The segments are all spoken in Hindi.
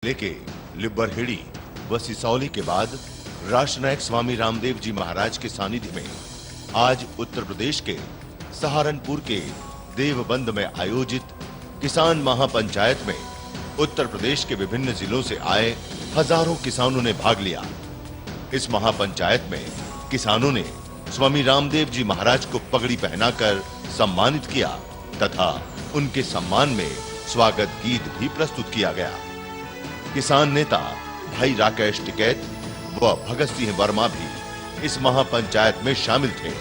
जिले के लिब्बरहेड़ी व सिसौली के बाद राष्ट्रनायक स्वामी रामदेव जी महाराज के सानिध्य में आज उत्तर प्रदेश के सहारनपुर के देवबंद में आयोजित किसान महापंचायत में उत्तर प्रदेश के विभिन्न जिलों से आए हजारों किसानों ने भाग लिया। इस महापंचायत में किसानों ने स्वामी रामदेव जी महाराज को पगड़ी पहनाकर सम्मानित किया तथा उनके सम्मान में स्वागत गीत भी प्रस्तुत किया गया। किसान नेता भाई राकेश टिकैत व भगत सिंह वर्मा भी इस महापंचायत में शामिल थे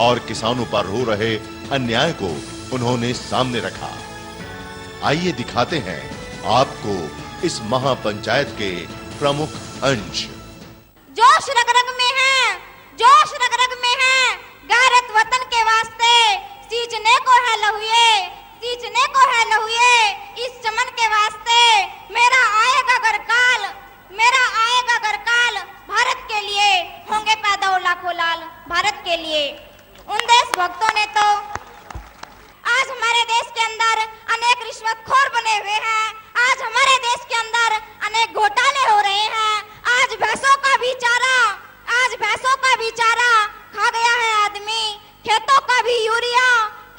और किसानों पर हो रहे अन्याय को उन्होंने सामने रखा। आइए दिखाते हैं आपको इस महापंचायत के प्रमुख अंश। जोश रग रग में है, जोश रग रग में है, गैरत वतन के वास्ते सींचने को है लहुए, सींचने को है लहुए, इस चमन के वास्ते मेरा आएगा गरकाल, मेरा आएगा गरकाल, भारत के लिए होंगे पैदा वो लाखों लाल, भारत के लिए। उन देश भक्तों ने तो आज हमारे देश के अंदर अनेक रिश्वतखोर बने हुए हैं, आज हमारे देश के अंदर अनेक घोटाले हो रहे हैं, आज भैंसों का भी चारा, आज भैंसों का भी चारा खा गया है आदमी, खेतों का भी यूरिया,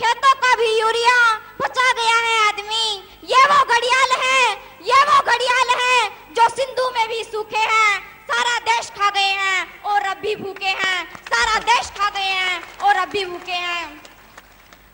खेतों का भी यूरिया बचा गया है आदमी। ये वो घड़ियाल है, ये वो घड़ियाल है जो सिंधु में भी सूखे हैं, सारा देश खा गए हैं और अब भी भूखे हैं, सारा देश खा गए हैं और अब भी भूखे हैं।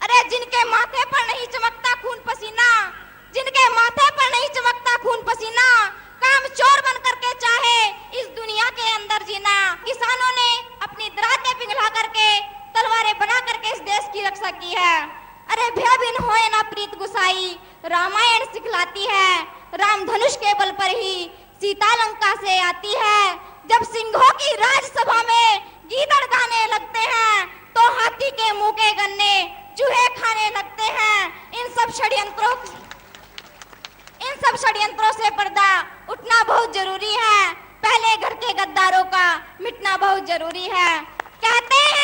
अरे जिनके माथे पर नहीं चमकता खून पसीना, जिनके माथे पर नहीं चमकता खून पसीना, काम चोर बन करके चाहे इस दुनिया के अंदर जीना। किसानों ने अपनी दरातें पिघला करके, तलवारें बना करके इस देश की रक्षा की है। अरे भय बिन होए ना प्रीत गुसाई, रामायण सिखलाती है, राम धनुष के बल पर ही सीता लंका से आती है। जब सिंहों की राजसभा में गीदड़ गाने लगते हैं तो हाथी के मुंह के गन्ने चूहे खाने लगते हैं। इन सब षड्यंत्रों से पर्दा उठना बहुत जरूरी है, पहले घर के गद्दारों का मिटना बहुत जरूरी है। कहते हैं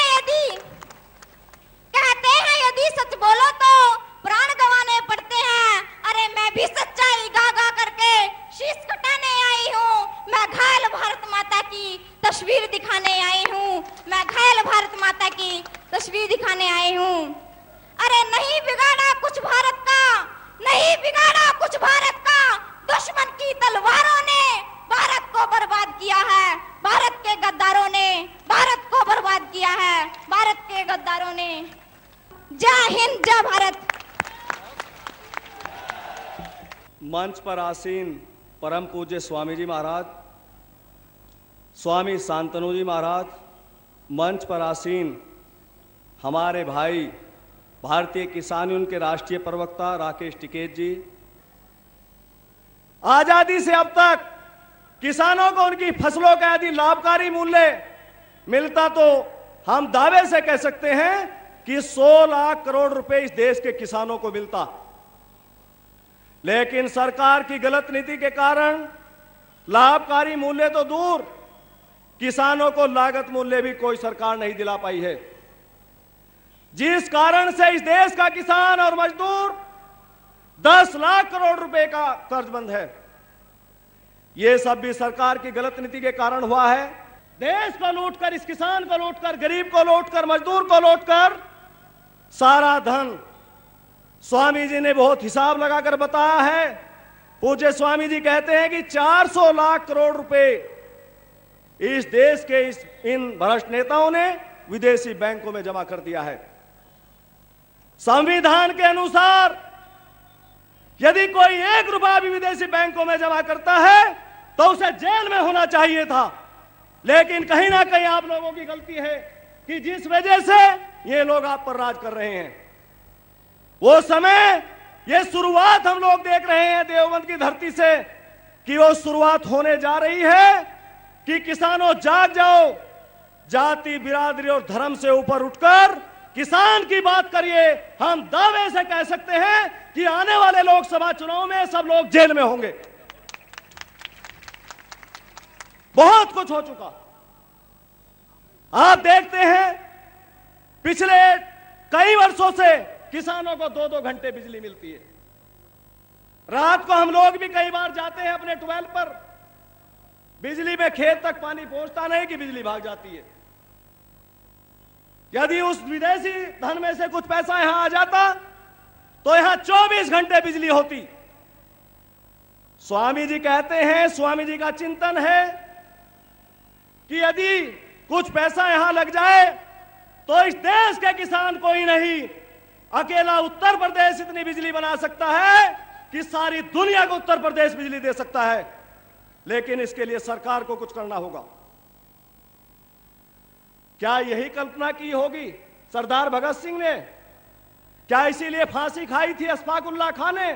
यदि सच बोलो तो प्राण गंवाने पड़ते हैं। अरे मैं भी सच्चाई गा गा करके शीश कटाने आई हूँ, मैं घायल भारत माता की तस्वीर दिखाने आई हूँ, मैं घायल भारत माता की तस्वीर दिखाने आई हूँ। अरे नहीं बिगाड़ा कुछ भारत का, नहीं बिगाड़ा कुछ भारत का, दुश्मन की तलवारों ने भारत को बर्बाद किया है, भारत के गद्दारों ने भारत को बर्बाद किया है, भारत के गद्दारों ने। जय हिंद, जय भारत। मंच पर आसीन परम पूज्य स्वामी जी महाराज, स्वामी शांतनु जी महाराज, मंच पर आसीन हमारे भाई भारतीय किसान यूनियन के राष्ट्रीय प्रवक्ता राकेश टिकैत जी। आजादी से अब तक किसानों को उनकी फसलों का यदि लाभकारी मूल्य मिलता तो हम दावे से कह सकते हैं कि 100 लाख करोड़ रुपए इस देश के किसानों को मिलता। लेकिन सरकार की गलत नीति के कारण लाभकारी मूल्य तो दूर, किसानों को लागत मूल्य भी कोई सरकार नहीं दिला पाई है, जिस कारण से इस देश का किसान और मजदूर 10 लाख करोड़ रुपए का कर्जबंद है। यह सब भी सरकार की गलत नीति के कारण हुआ है। देश को लूटकर, इस किसान को लूटकर, गरीब को लूटकर, मजदूर को लूटकर सारा धन स्वामी जी ने बहुत हिसाब लगाकर बताया है। पूज्य स्वामी जी कहते हैं कि 400 लाख करोड़ रुपए इस देश के इन भ्रष्ट नेताओं ने विदेशी बैंकों में जमा कर दिया है। संविधान के अनुसार यदि कोई 1 रुपया भी विदेशी बैंकों में जमा करता है तो उसे जेल में होना चाहिए था। लेकिन कहीं ना कहीं आप लोगों की गलती है कि जिस वजह से ये लोग आप पर राज कर रहे हैं, वो समय, ये शुरुआत हम लोग देख रहे हैं देवबंद की धरती से कि वो शुरुआत होने जा रही है कि किसानों जाग जाओ, जाति, बिरादरी और धर्म से ऊपर उठकर किसान की बात करिए। हम दावे से कह सकते हैं कि आने वाले लोकसभा चुनाव में सब लोग जेल में होंगे। बहुत कुछ हो चुका। आप देखते हैं पिछले कई वर्षों से किसानों को 2-2 घंटे बिजली मिलती है। रात को हम लोग भी कई बार जाते हैं अपने ट्यूबवेल पर, बिजली में खेत तक पानी पहुंचता नहीं कि बिजली भाग जाती है। यदि उस विदेशी धन में से कुछ पैसा यहां आ जाता तो यहां 24 घंटे बिजली होती। स्वामी जी कहते हैं, स्वामी जी का चिंतन है कि यदि कुछ पैसा यहां लग जाए तो इस देश के किसान कोई नहीं, अकेला उत्तर प्रदेश इतनी बिजली बना सकता है कि सारी दुनिया को उत्तर प्रदेश बिजली दे सकता है। लेकिन इसके लिए सरकार को कुछ करना होगा। क्या यही कल्पना की होगी सरदार भगत सिंह ने? क्या इसीलिए फांसी खाई थी अशफाक उल्लाह खान ने?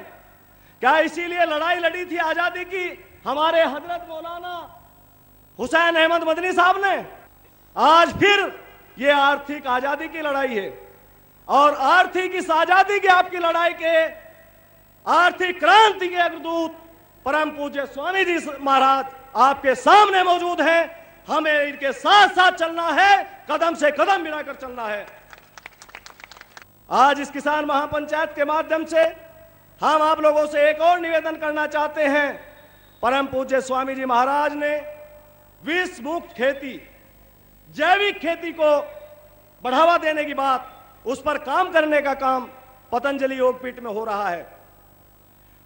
क्या इसीलिए लड़ाई लड़ी थी आजादी की हमारे हजरत मौलाना हुसैन अहमद मदनी साहब ने? आज फिर ये आर्थिक आजादी की लड़ाई है, और आर्थिक इस आजादी की आपकी लड़ाई के आर्थिक क्रांति के अग्रदूत परम पूज्य स्वामी जी महाराज आपके सामने मौजूद हैं। हमें इनके साथ साथ चलना है, कदम से कदम मिलाकर चलना है। आज इस किसान महापंचायत के माध्यम से हम आप लोगों से एक और निवेदन करना चाहते हैं। परम पूज्य स्वामी जी महाराज ने विष मुक्त खेती, जैविक खेती को बढ़ावा देने की बात, उस पर काम करने का काम पतंजलि योगपीठ में हो रहा है।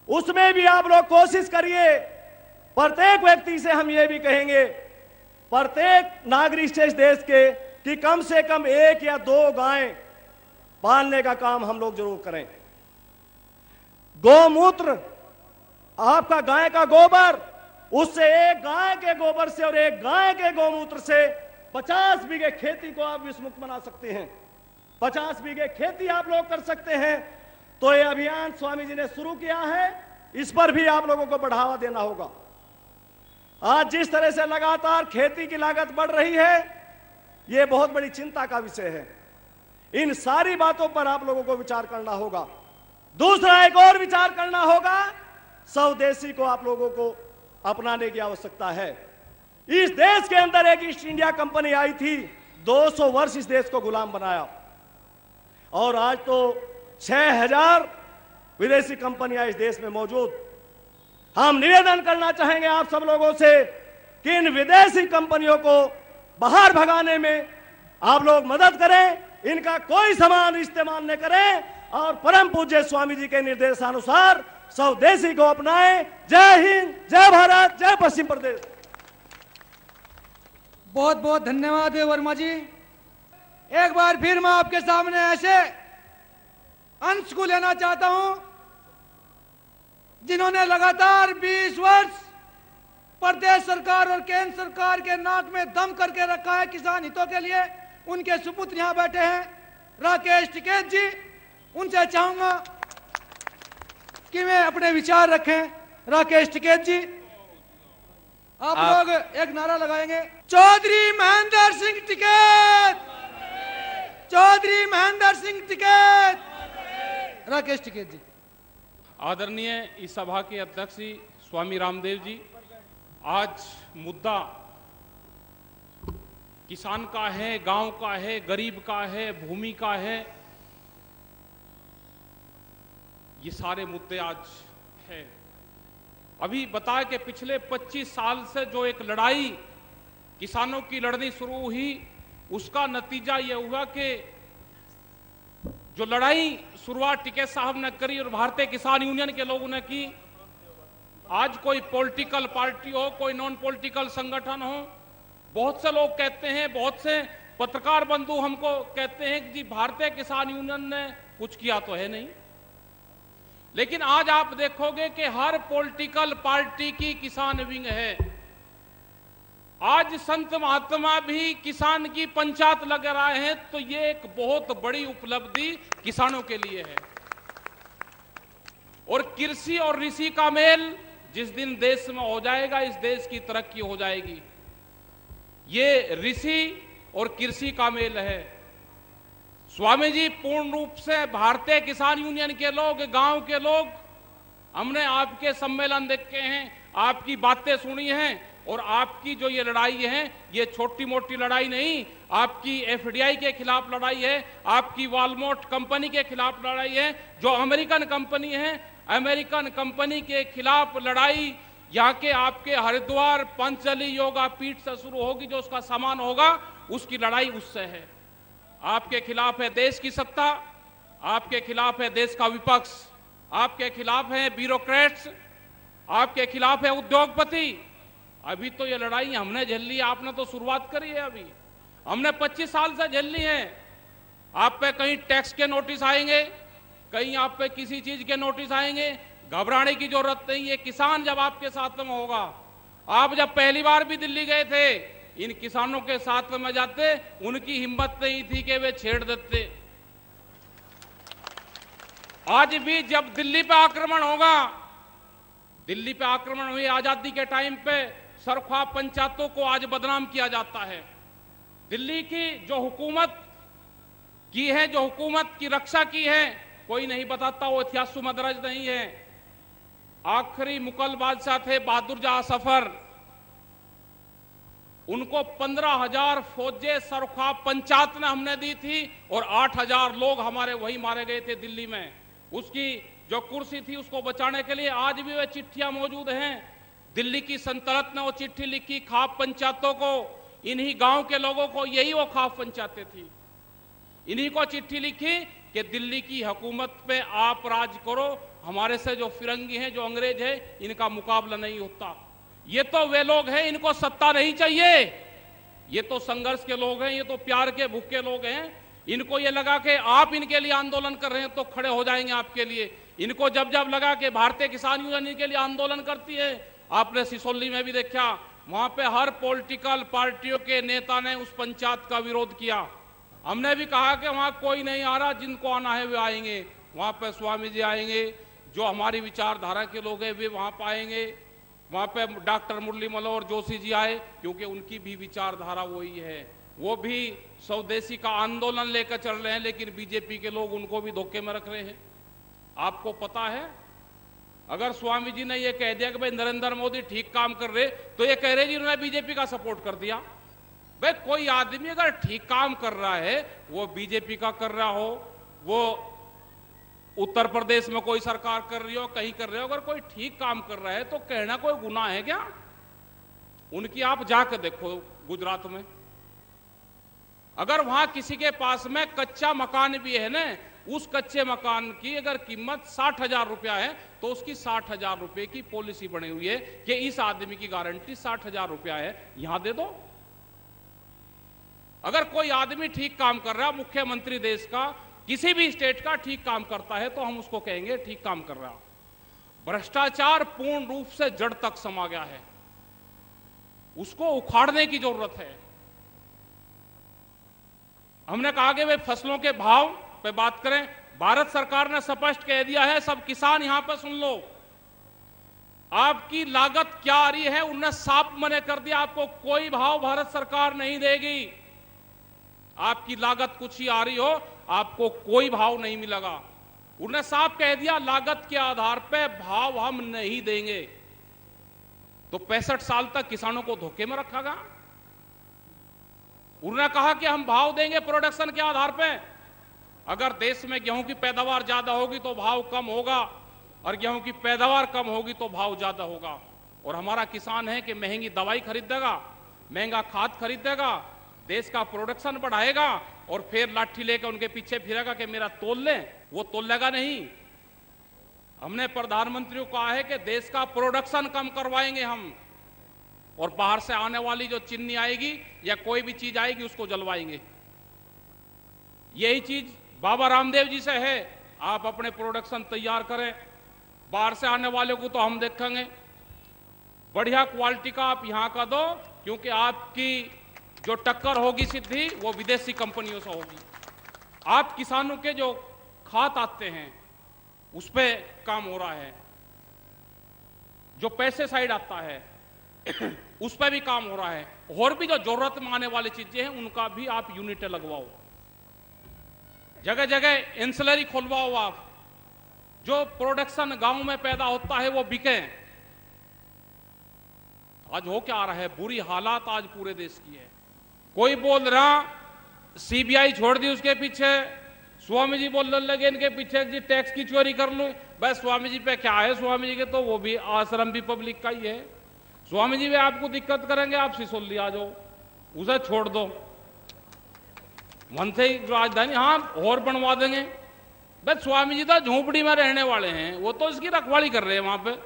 उसमें भी आप लोग कोशिश करिए। प्रत्येक व्यक्ति से हम ये भी कहेंगे, प्रत्येक नागरिक से इस देश के, कि कम से कम 1 या 2 गायें पालने का काम हम लोग जरूर करें। गौमूत्र, आपका गाय का गोबर, उससे एक गाय के गोबर से और एक गाय के गौमूत्र से 50 बीघे खेती को आप विषमुक्त बना सकते हैं। 50 बीघे खेती आप लोग कर सकते हैं। तो ये अभियान स्वामी जी ने शुरू किया है, इस पर भी आप लोगों को बढ़ावा देना होगा। आज जिस तरह से लगातार खेती की लागत बढ़ रही है, ये बहुत बड़ी चिंता का विषय है। इन सारी बातों पर आप लोगों को विचार करना होगा। दूसरा एक और विचार करना होगा, स्वदेशी को आप लोगों को अपनाने की आवश्यकता है। इस देश के अंदर एक ईस्ट इंडिया कंपनी आई थी, 200 वर्ष इस देश को गुलाम बनाया, और आज तो 6000 विदेशी कंपनियां इस देश में मौजूद। हम निवेदन करना चाहेंगे आप सब लोगों से कि इन विदेशी कंपनियों को बाहर भगाने में आप लोग मदद करें, इनका कोई सामान इस्तेमाल न करें, और परम पूज्य स्वामी जी के निर्देशानुसार स्वदेशी को अपनाएं। जय हिंद, जय भारत, जय पश्चिम प्रदेश। बहुत बहुत धन्यवाद वर्मा जी। एक बार फिर मैं आपके सामने ऐसे अंश को लेना चाहता हूं जिन्होंने लगातार 20 वर्ष प्रदेश सरकार और केंद्र सरकार के नाक में दम करके रखा है किसान हितों के लिए। उनके सुपुत्र यहां बैठे हैं, राकेश टिकैत जी। उनसे चाहूंगा कि वे अपने विचार रखें। राकेश टिकैत जी, आप लोग एक नारा लगाएंगे, चौधरी महेंद्र सिंह टिकैत, चौधरी महेंद्र सिंह टिकैत। राकेश टिकैत जी। आदरणीय इस सभा के अध्यक्ष स्वामी रामदेव जी, आज मुद्दा किसान का है, गांव का है, गरीब का है, भूमि का है, ये सारे मुद्दे आज है। अभी बताया कि पिछले 25 साल से जो एक लड़ाई किसानों की लड़नी शुरू हुई, उसका नतीजा यह हुआ कि जो लड़ाई शुरुआत टिकैत साहब ने करी और भारतीय किसान यूनियन के लोगों ने की, आज कोई पॉलिटिकल पार्टी हो, कोई नॉन पॉलिटिकल संगठन हो, बहुत से लोग कहते हैं, बहुत से पत्रकार बंधु हमको कहते हैं कि जी भारतीय किसान यूनियन ने कुछ किया तो है नहीं। लेकिन आज आप देखोगे कि हर पॉलिटिकल पार्टी की किसान विंग है। आज संत महात्मा भी किसान की पंचायत लगा रहे हैं, तो ये एक बहुत बड़ी उपलब्धि किसानों के लिए है। और कृषि और ऋषि का मेल जिस दिन देश में हो जाएगा, इस देश की तरक्की हो जाएगी। ये ऋषि और कृषि का मेल है। स्वामी जी पूर्ण रूप से भारतीय किसान यूनियन के लोग, गांव के लोग, हमने आपके सम्मेलन देखे हैं, आपकी बातें सुनी हैं, और आपकी जो ये लड़ाई है, ये छोटी मोटी लड़ाई नहीं, आपकी एफडीआई के खिलाफ लड़ाई है, आपकी वालमार्ट कंपनी के खिलाफ लड़ाई है, जो अमेरिकन कंपनी है, अमेरिकन कंपनी के खिलाफ लड़ाई यहाँ के आपके हरिद्वार पंचली योगा पीठ से शुरू होगी। जो उसका सामान होगा उसकी लड़ाई उससे है। आपके खिलाफ है देश की सत्ता, आपके खिलाफ है देश का विपक्ष, आपके खिलाफ है ब्यूरोक्रेट्स, आपके खिलाफ है उद्योगपति। अभी तो ये लड़ाई हमने झेल ली, आपने तो शुरुआत करी है। अभी हमने 25 साल से झेल ली है। आप पे कहीं टैक्स के नोटिस आएंगे, कहीं आप पे किसी चीज के नोटिस आएंगे, घबराने की जरूरत नहीं है। किसान जब आपके साथ में होगा, आप जब पहली बार भी दिल्ली गए थे, इन किसानों के साथ में जाते, उनकी हिम्मत नहीं थी कि वे छेड़ देते। आज भी जब दिल्ली पे आक्रमण होगा, दिल्ली पे आक्रमण हुई आजादी के टाइम पे, सरख्वा पंचायतों को आज बदनाम किया जाता है। दिल्ली की जो हुकूमत की है, जो हुकूमत की रक्षा की है, कोई नहीं बताता, वो इतिहास में दर्ज नहीं है। आखिरी मुगल बादशाह थे बहादुर शाह सफर, उनको 15,000 फौजें सरख्वा पंचायत ने हमने दी थी और 8,000 लोग हमारे वही मारे गए थे दिल्ली में। उसकी जो कुर्सी थी उसको बचाने के लिए आज भी वे चिट्ठियां मौजूद हैं। दिल्ली की सल्तनत ने वो चिट्ठी लिखी खाप पंचायतों को, इन्हीं गांव के लोगों को, यही वो खाप पंचायतें थी, इन्हीं को चिट्ठी लिखी कि दिल्ली की हुकूमत पे आप राज करो, हमारे से जो फिरंगी हैं, जो अंग्रेज हैं, इनका मुकाबला नहीं होता। ये तो वे लोग हैं, इनको सत्ता नहीं चाहिए। ये तो संघर्ष के लोग हैं, ये तो प्यार के भूखे लोग हैं। इनको ये लगा कि आप इनके लिए आंदोलन कर रहे हैं तो खड़े हो जाएंगे आपके लिए। इनको जब जब लगा कि भारतीय किसान यूनियन इनके लिए आंदोलन करती है, आपने सिसोली में भी देखा, वहां पे हर पॉलिटिकल पार्टियों के नेता ने उस पंचायत का विरोध किया। हमने भी कहा कि वहां कोई नहीं आ रहा, जिनको आना है वे आएंगे। वहां पे स्वामी जी आएंगे, जो हमारी विचारधारा के लोग हैं वे वहां पर आएंगे। वहां पे डॉक्टर मुरली मनोहर जोशी जी आए, क्योंकि उनकी भी विचारधारा वही है। वो भी स्वदेशी का आंदोलन लेकर चल रहे हैं, लेकिन बीजेपी के लोग उनको भी धोखे में रख रहे हैं। आपको पता है, अगर स्वामी जी ने ये कह दिया कि भाई नरेंद्र मोदी ठीक काम कर रहे, तो ये कह रहे जी उन्होंने बीजेपी का सपोर्ट कर दिया। भाई कोई आदमी अगर ठीक काम कर रहा है, वो बीजेपी का कर रहा हो, वो उत्तर प्रदेश में कोई सरकार कर रही हो, कहीं कर रहे हो, अगर कोई ठीक काम कर रहा है तो कहना कोई गुनाह है क्या? उनकी आप जाकर देखो गुजरात में, अगर वहां किसी के पास में कच्चा मकान भी है ना, उस कच्चे मकान की अगर कीमत 60,000 रुपया है, तो उसकी 60,000 रुपए की पॉलिसी बनी हुई है कि इस आदमी की गारंटी 60,000 रुपया है, यहां दे दो। अगर कोई आदमी ठीक काम कर रहा है, मुख्यमंत्री देश का, किसी भी स्टेट का ठीक काम करता है, तो हम उसको कहेंगे ठीक काम कर रहा। भ्रष्टाचार पूर्ण रूप से जड़ तक समा गया है, उसको उखाड़ने की जरूरत है। हमने कहा कि वे फसलों के भाव पे बात करें, भारत सरकार ने स्पष्ट कह दिया है, सब किसान यहां पर सुन लो, आपकी लागत क्या आ रही है, उन्होंने साफ मना कर दिया, आपको कोई भाव भारत सरकार नहीं देगी। आपकी लागत कुछ ही आ रही हो, आपको कोई भाव नहीं मिलेगा। उन्होंने साफ कह दिया, लागत के आधार पे भाव हम नहीं देंगे। तो 65 साल तक किसानों को धोखे में रखा गया। उन्होंने कहा कि हम भाव देंगे प्रोडक्शन के आधार पे, अगर देश में गेहूं की पैदावार ज्यादा होगी तो भाव कम होगा, और गेहूं की पैदावार कम होगी तो भाव ज्यादा होगा। और हमारा किसान है कि महंगी दवाई खरीदेगा, महंगा खाद खरीदेगा, देश का प्रोडक्शन बढ़ाएगा, और फिर लाठी लेकर उनके पीछे फिरेगा कि मेरा तोल ले, वो तोलेगा नहीं। हमने प्रधानमंत्री को कहा है कि देश का प्रोडक्शन कम करवाएंगे हम, और बाहर से आने वाली जो चीनी आएगी या कोई भी चीज आएगी उसको जलवाएंगे। यही चीज बाबा रामदेव जी से है, आप अपने प्रोडक्शन तैयार करें, बाहर से आने वाले को तो हम देखेंगे, बढ़िया क्वालिटी का आप यहां का दो, क्योंकि आपकी जो टक्कर होगी सीधी वो विदेशी कंपनियों से होगी। आप किसानों के जो खात आते हैं उस पर काम हो रहा है, जो पेस्टिसाइड आता है उस पर भी काम हो रहा है, और भी जो जरूरत में आने वाली चीजें हैं उनका भी आप यूनिटें लगवाओ, जगह जगह इंसलरी खोलवाओ आप, जो प्रोडक्शन गांव में पैदा होता है वो बिके। आज हो क्या आ रहा है, बुरी हालात आज पूरे देश की है। कोई बोल रहा सीबीआई छोड़ दी उसके पीछे, स्वामी जी बोलने लगे इनके पीछे जी टैक्स की चोरी कर लूं। भाई स्वामी जी पे क्या है, स्वामी जी के तो वो भी आश्रम भी पब्लिक का ही है। स्वामी जी वे आपको दिक्कत करेंगे, आप सिसोली आ जाओ, उसे छोड़ दो, मन से ही राजधानी हाँ और बनवा देंगे। बस स्वामी जी तो झोंपड़ी में रहने वाले हैं, वो तो इसकी रखवाली कर रहे हैं। वहां पे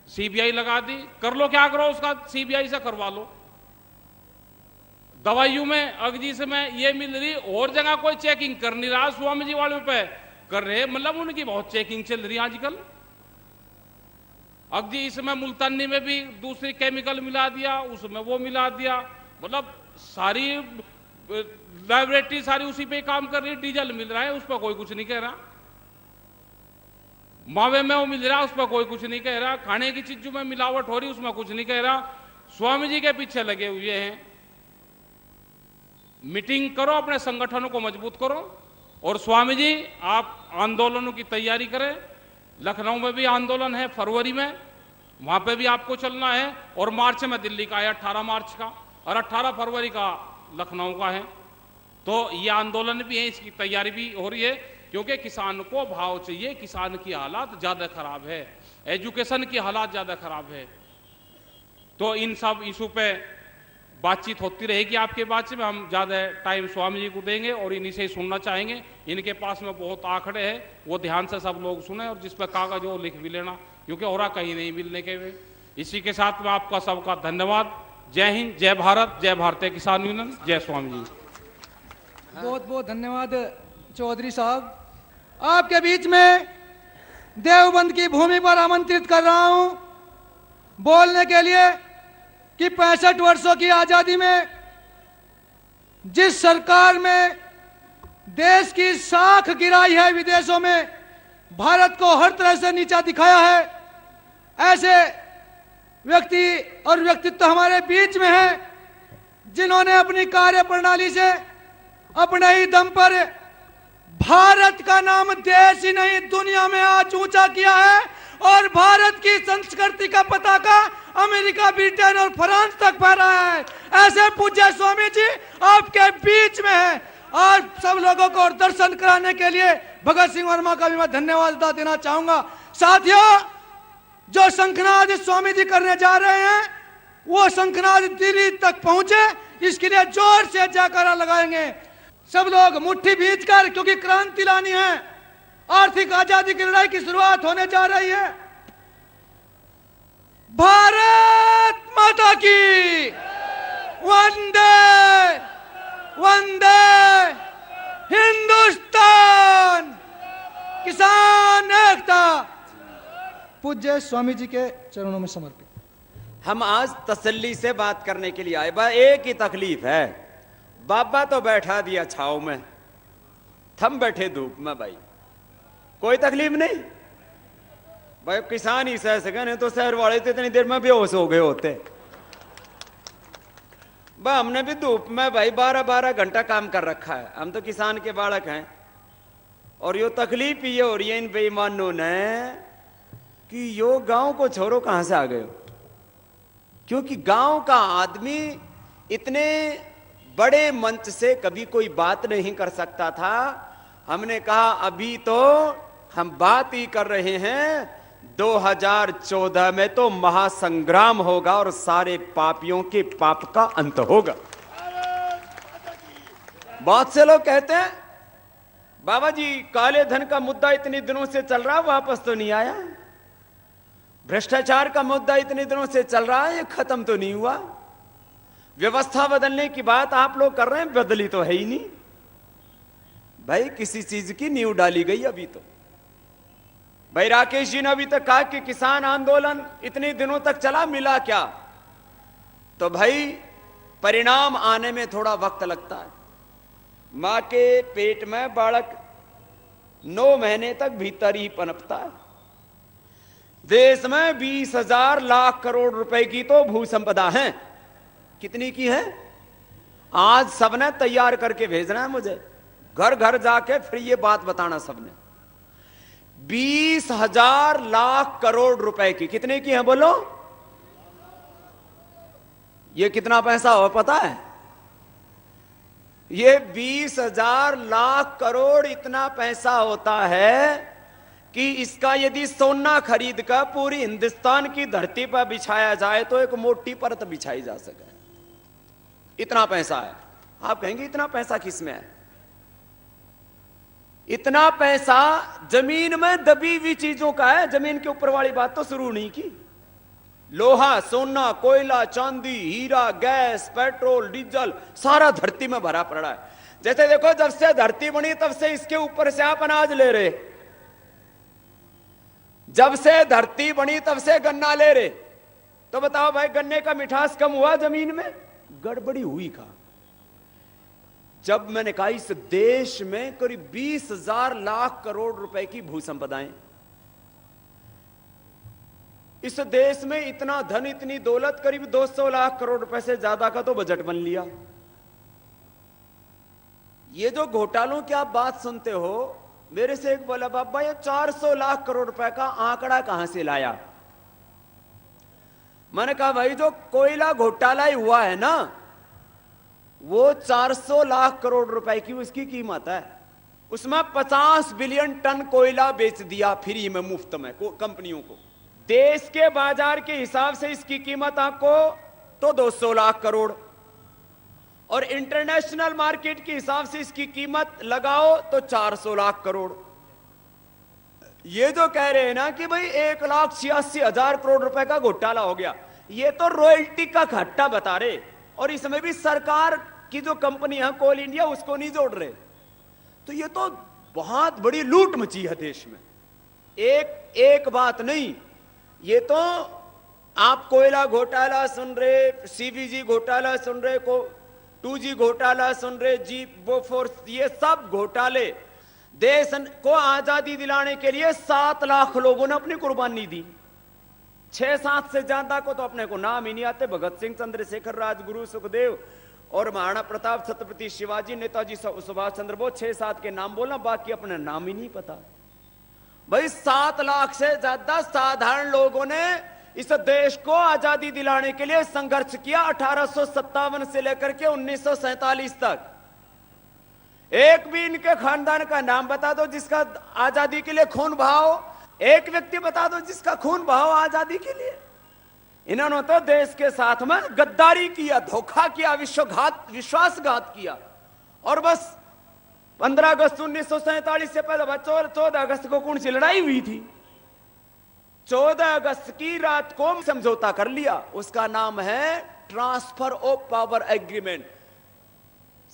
सीबीआई लगा दी, कर लो क्या करो उसका, सीबीआई से करवा लो। दवाइयों में अगजीस में ये मिल रही, और जगह कोई चेकिंग कर नहीं रहा, स्वामी जी वालों पे कर रहे, मतलब उनकी बहुत चेकिंग चल रही है आजकल। अगजी इसमें मुल्तानी में भी दूसरी केमिकल मिला दिया, उसमें वो मिला दिया, मतलब सारी लैबोरेटरी सारी उसी पे काम कर रही है। डीजल मिल रहा है, उस पर कोई कुछ नहीं कह रहा। मावे में वो मिल रहा है, उस पर कोई कुछ नहीं कह रहा। खाने की चीजों में मिलावट हो रही, उसमें कुछ नहीं कह रहा। स्वामी जी के पीछे लगे हुए हैं। मीटिंग करो, अपने संगठनों को मजबूत करो, और स्वामी जी आप आंदोलनों की तैयारी करें। लखनऊ में भी आंदोलन है फरवरी में, वहां पे भी आपको चलना है। और मार्च में दिल्ली का है 18 मार्च का, और 18 फरवरी का लखनऊ का है। तो ये आंदोलन भी है, इसकी तैयारी भी हो रही है, क्योंकि किसान को भाव चाहिए। किसान की हालात ज्यादा खराब है, एजुकेशन की हालात ज्यादा खराब है। तो इन सब इशू पे बातचीत होती रहेगी आपके बात में। हम ज्यादा टाइम स्वामी जी को देंगे और इन्हीं से ही सुनना चाहेंगे। इनके पास में बहुत आंकड़े हैं, वो ध्यान से सब लोग सुने, और जिस पर कागज हो लिख भी लेना, क्योंकि और कहीं नहीं मिलने के वे। इसी के साथ में आपका सबका धन्यवाद। जय हिंद, जय भारत, जय भारतीय किसान यूनियन, जय स्वामी जी। बहुत बहुत धन्यवाद चौधरी साहब। आपके बीच में देवबंद की भूमि पर आमंत्रित कर रहा हूं बोलने के लिए कि 65 वर्षों की आजादी में जिस सरकार में देश की साख गिराई है, विदेशों में भारत को हर तरह से नीचा दिखाया है, ऐसे व्यक्ति और व्यक्तित्व हमारे बीच में हैं, जिन्होंने अपनी कार्य प्रणाली से अपने ही दम पर भारत का नाम देश ही नहीं दुनिया में आज ऊंचा किया है, और भारत की संस्कृति का पताका अमेरिका, ब्रिटेन और फ्रांस तक फहराया है। ऐसे पूज्य स्वामी जी आपके बीच में है, और सब लोगों को दर्शन कराने के लिए भगत सिंह वर्मा का भी मैं धन्यवाद देना चाहूंगा। साथियों, जो शंखनाद स्वामी जी करने जा रहे हैं, वो शंखनाद दिल्ली तक पहुंचे, इसके लिए जोर से जयकारा लगाएंगे सब लोग मुट्ठी भींच कर, क्योंकि क्रांति लानी है। आर्थिक आजादी की लड़ाई की शुरुआत होने जा रही है। भारत माता की वंदे वंदे हिंदुस्तान। किसान एकता पूज्य स्वामी जी के चरणों में समर्पित। हम आज तसल्ली से बात करने के लिए आए। बस एक ही तकलीफ है, बाबा तो बैठा दिया छाव में, थम बैठे धूप में। भाई कोई तकलीफ नहीं भाई, किसान ही सह सके, नहीं तो शहर वाले तो इतनी देर में बेहोश हो गए होते। भाई हमने भी धूप में भाई 12-12 घंटा काम कर रखा है। हम तो किसान के बालक हैं, और यो तकलीफ ये हो रही है इन बेईमानों ने कि यो गांव को छोड़ो कहां से आ गए हो। क्योंकि गांव का आदमी इतने बड़े मंच से कभी कोई बात नहीं कर सकता था। हमने कहा अभी तो हम बात ही कर रहे हैं, 2014 में तो महासंग्राम होगा और सारे पापियों के पाप का अंत होगा। बहुत से लोग कहते हैं बाबा जी काले धन का मुद्दा इतने दिनों से चल रहा, वापस तो नहीं आया। भ्रष्टाचार का मुद्दा इतने दिनों से चल रहा है, ये खत्म तो नहीं हुआ। व्यवस्था बदलने की बात आप लोग कर रहे हैं, बदली तो है ही नहीं। भाई किसी चीज की नींव डाली गई अभी तो। भाई राकेश जी ने अभी तक कहा कि किसान आंदोलन इतने दिनों तक चला, मिला क्या? तो भाई परिणाम आने में थोड़ा वक्त लगता है। मां के पेट में बालक 9 महीने तक भीतर ही पनपता है। देश में 20,000 लाख करोड़ रुपए की तो भू संपदा है। कितनी की है? आज सबने तैयार करके भेजना है मुझे, घर घर जाके फिर ये बात बताना सबने। 20,000 लाख करोड़ रुपए की। कितने की है बोलो? ये कितना पैसा हो पता है? ये 20,000 लाख करोड़ इतना पैसा होता है कि इसका यदि सोना खरीद कर पूरी हिंदुस्तान की धरती पर बिछाया जाए तो एक मोटी परत बिछाई जा सके, इतना पैसा है। आप कहेंगे इतना पैसा किसमें है? इतना पैसा जमीन में दबी हुई चीजों का है। जमीन के ऊपर वाली बात तो शुरू नहीं की। लोहा, सोना, कोयला, चांदी, हीरा, गैस, पेट्रोल, डीजल सारा धरती में भरा पड़ा है। जैसे देखो, जब से धरती बनी तब से इसके ऊपर से आप अनाज ले रहे, जब से धरती बनी तब से गन्ना ले रहे। तो बताओ भाई, गन्ने का मिठास कम हुआ जमीन में? गड़बड़ी हुई का। जब मैंने कहा इस देश में करीब 20,000 लाख करोड़ रुपए की भू संपदाएं, इस देश में इतना धन, इतनी दौलत, करीब 200 लाख करोड़ रुपए से ज्यादा का तो बजट बन लिया। ये जो घोटालों की आप बात सुनते हो, मेरे से एक बोला, बाबा ये 400 लाख करोड़ रुपए का आंकड़ा कहां से लाया? मैंने कहा भाई, जो कोयला घोटाला ही हुआ है ना, वो 400 लाख करोड़ रुपए की उसकी कीमत है। उसमें 50 बिलियन टन कोयला बेच दिया फ्री में, मुफ्त में कंपनियों को। देश के बाजार के हिसाब से इसकी कीमत आपको तो 200 लाख करोड़, और इंटरनेशनल मार्केट के हिसाब से इसकी कीमत लगाओ तो 400 लाख करोड़। ये जो कह रहे हैं ना कि भाई 1,86,000 करोड़ रुपए का घोटाला हो गया, ये तो रॉयल्टी का घाटा बता रहे, और इसमें भी सरकार की जो कंपनी है कोल इंडिया, उसको नहीं जोड़ रहे। तो ये तो बहुत बड़ी लूट मची है देश में। एक बात नहीं, ये तो आप कोयला घोटाला सुन रहे, सीवीजी घोटाला सुन रहे, 2G घोटाला सुन रहे, जी बोफोर्स, ये सब घोटाले। देश को आजादी दिलाने के लिए 7 लाख लोगों ने अपनी कुर्बानी दी। 6-7 से ज्यादा को तो अपने को नाम ही नहीं आते। भगत सिंह, चंद्रशेखर, राजगुरु, सुखदेव और महाराणा प्रताप, छत्रपति शिवाजी, नेताजी सुभाष चंद्र बोस, 6-7 के नाम बोलना, बाकी अपने नाम ही नहीं पता। भाई 7 लाख से ज्यादा साधारण लोगों ने इस देश को आजादी दिलाने के लिए संघर्ष किया। 1857 से लेकर के 1947 तक। एक भी इनके खानदान का नाम बता दो जिसका आजादी के लिए खून बहाओ, एक व्यक्ति बता दो जिसका खून बहाओ आजादी के लिए। इन्होंने तो देश के साथ में गद्दारी किया, धोखा किया, विश्वासघात किया। और बस 15 अगस्त 1947 से पहले 14 अगस्त को कौन सी लड़ाई हुई थी? 14 अगस्त की रात को समझौता कर लिया, उसका नाम है ट्रांसफर ऑफ पावर एग्रीमेंट।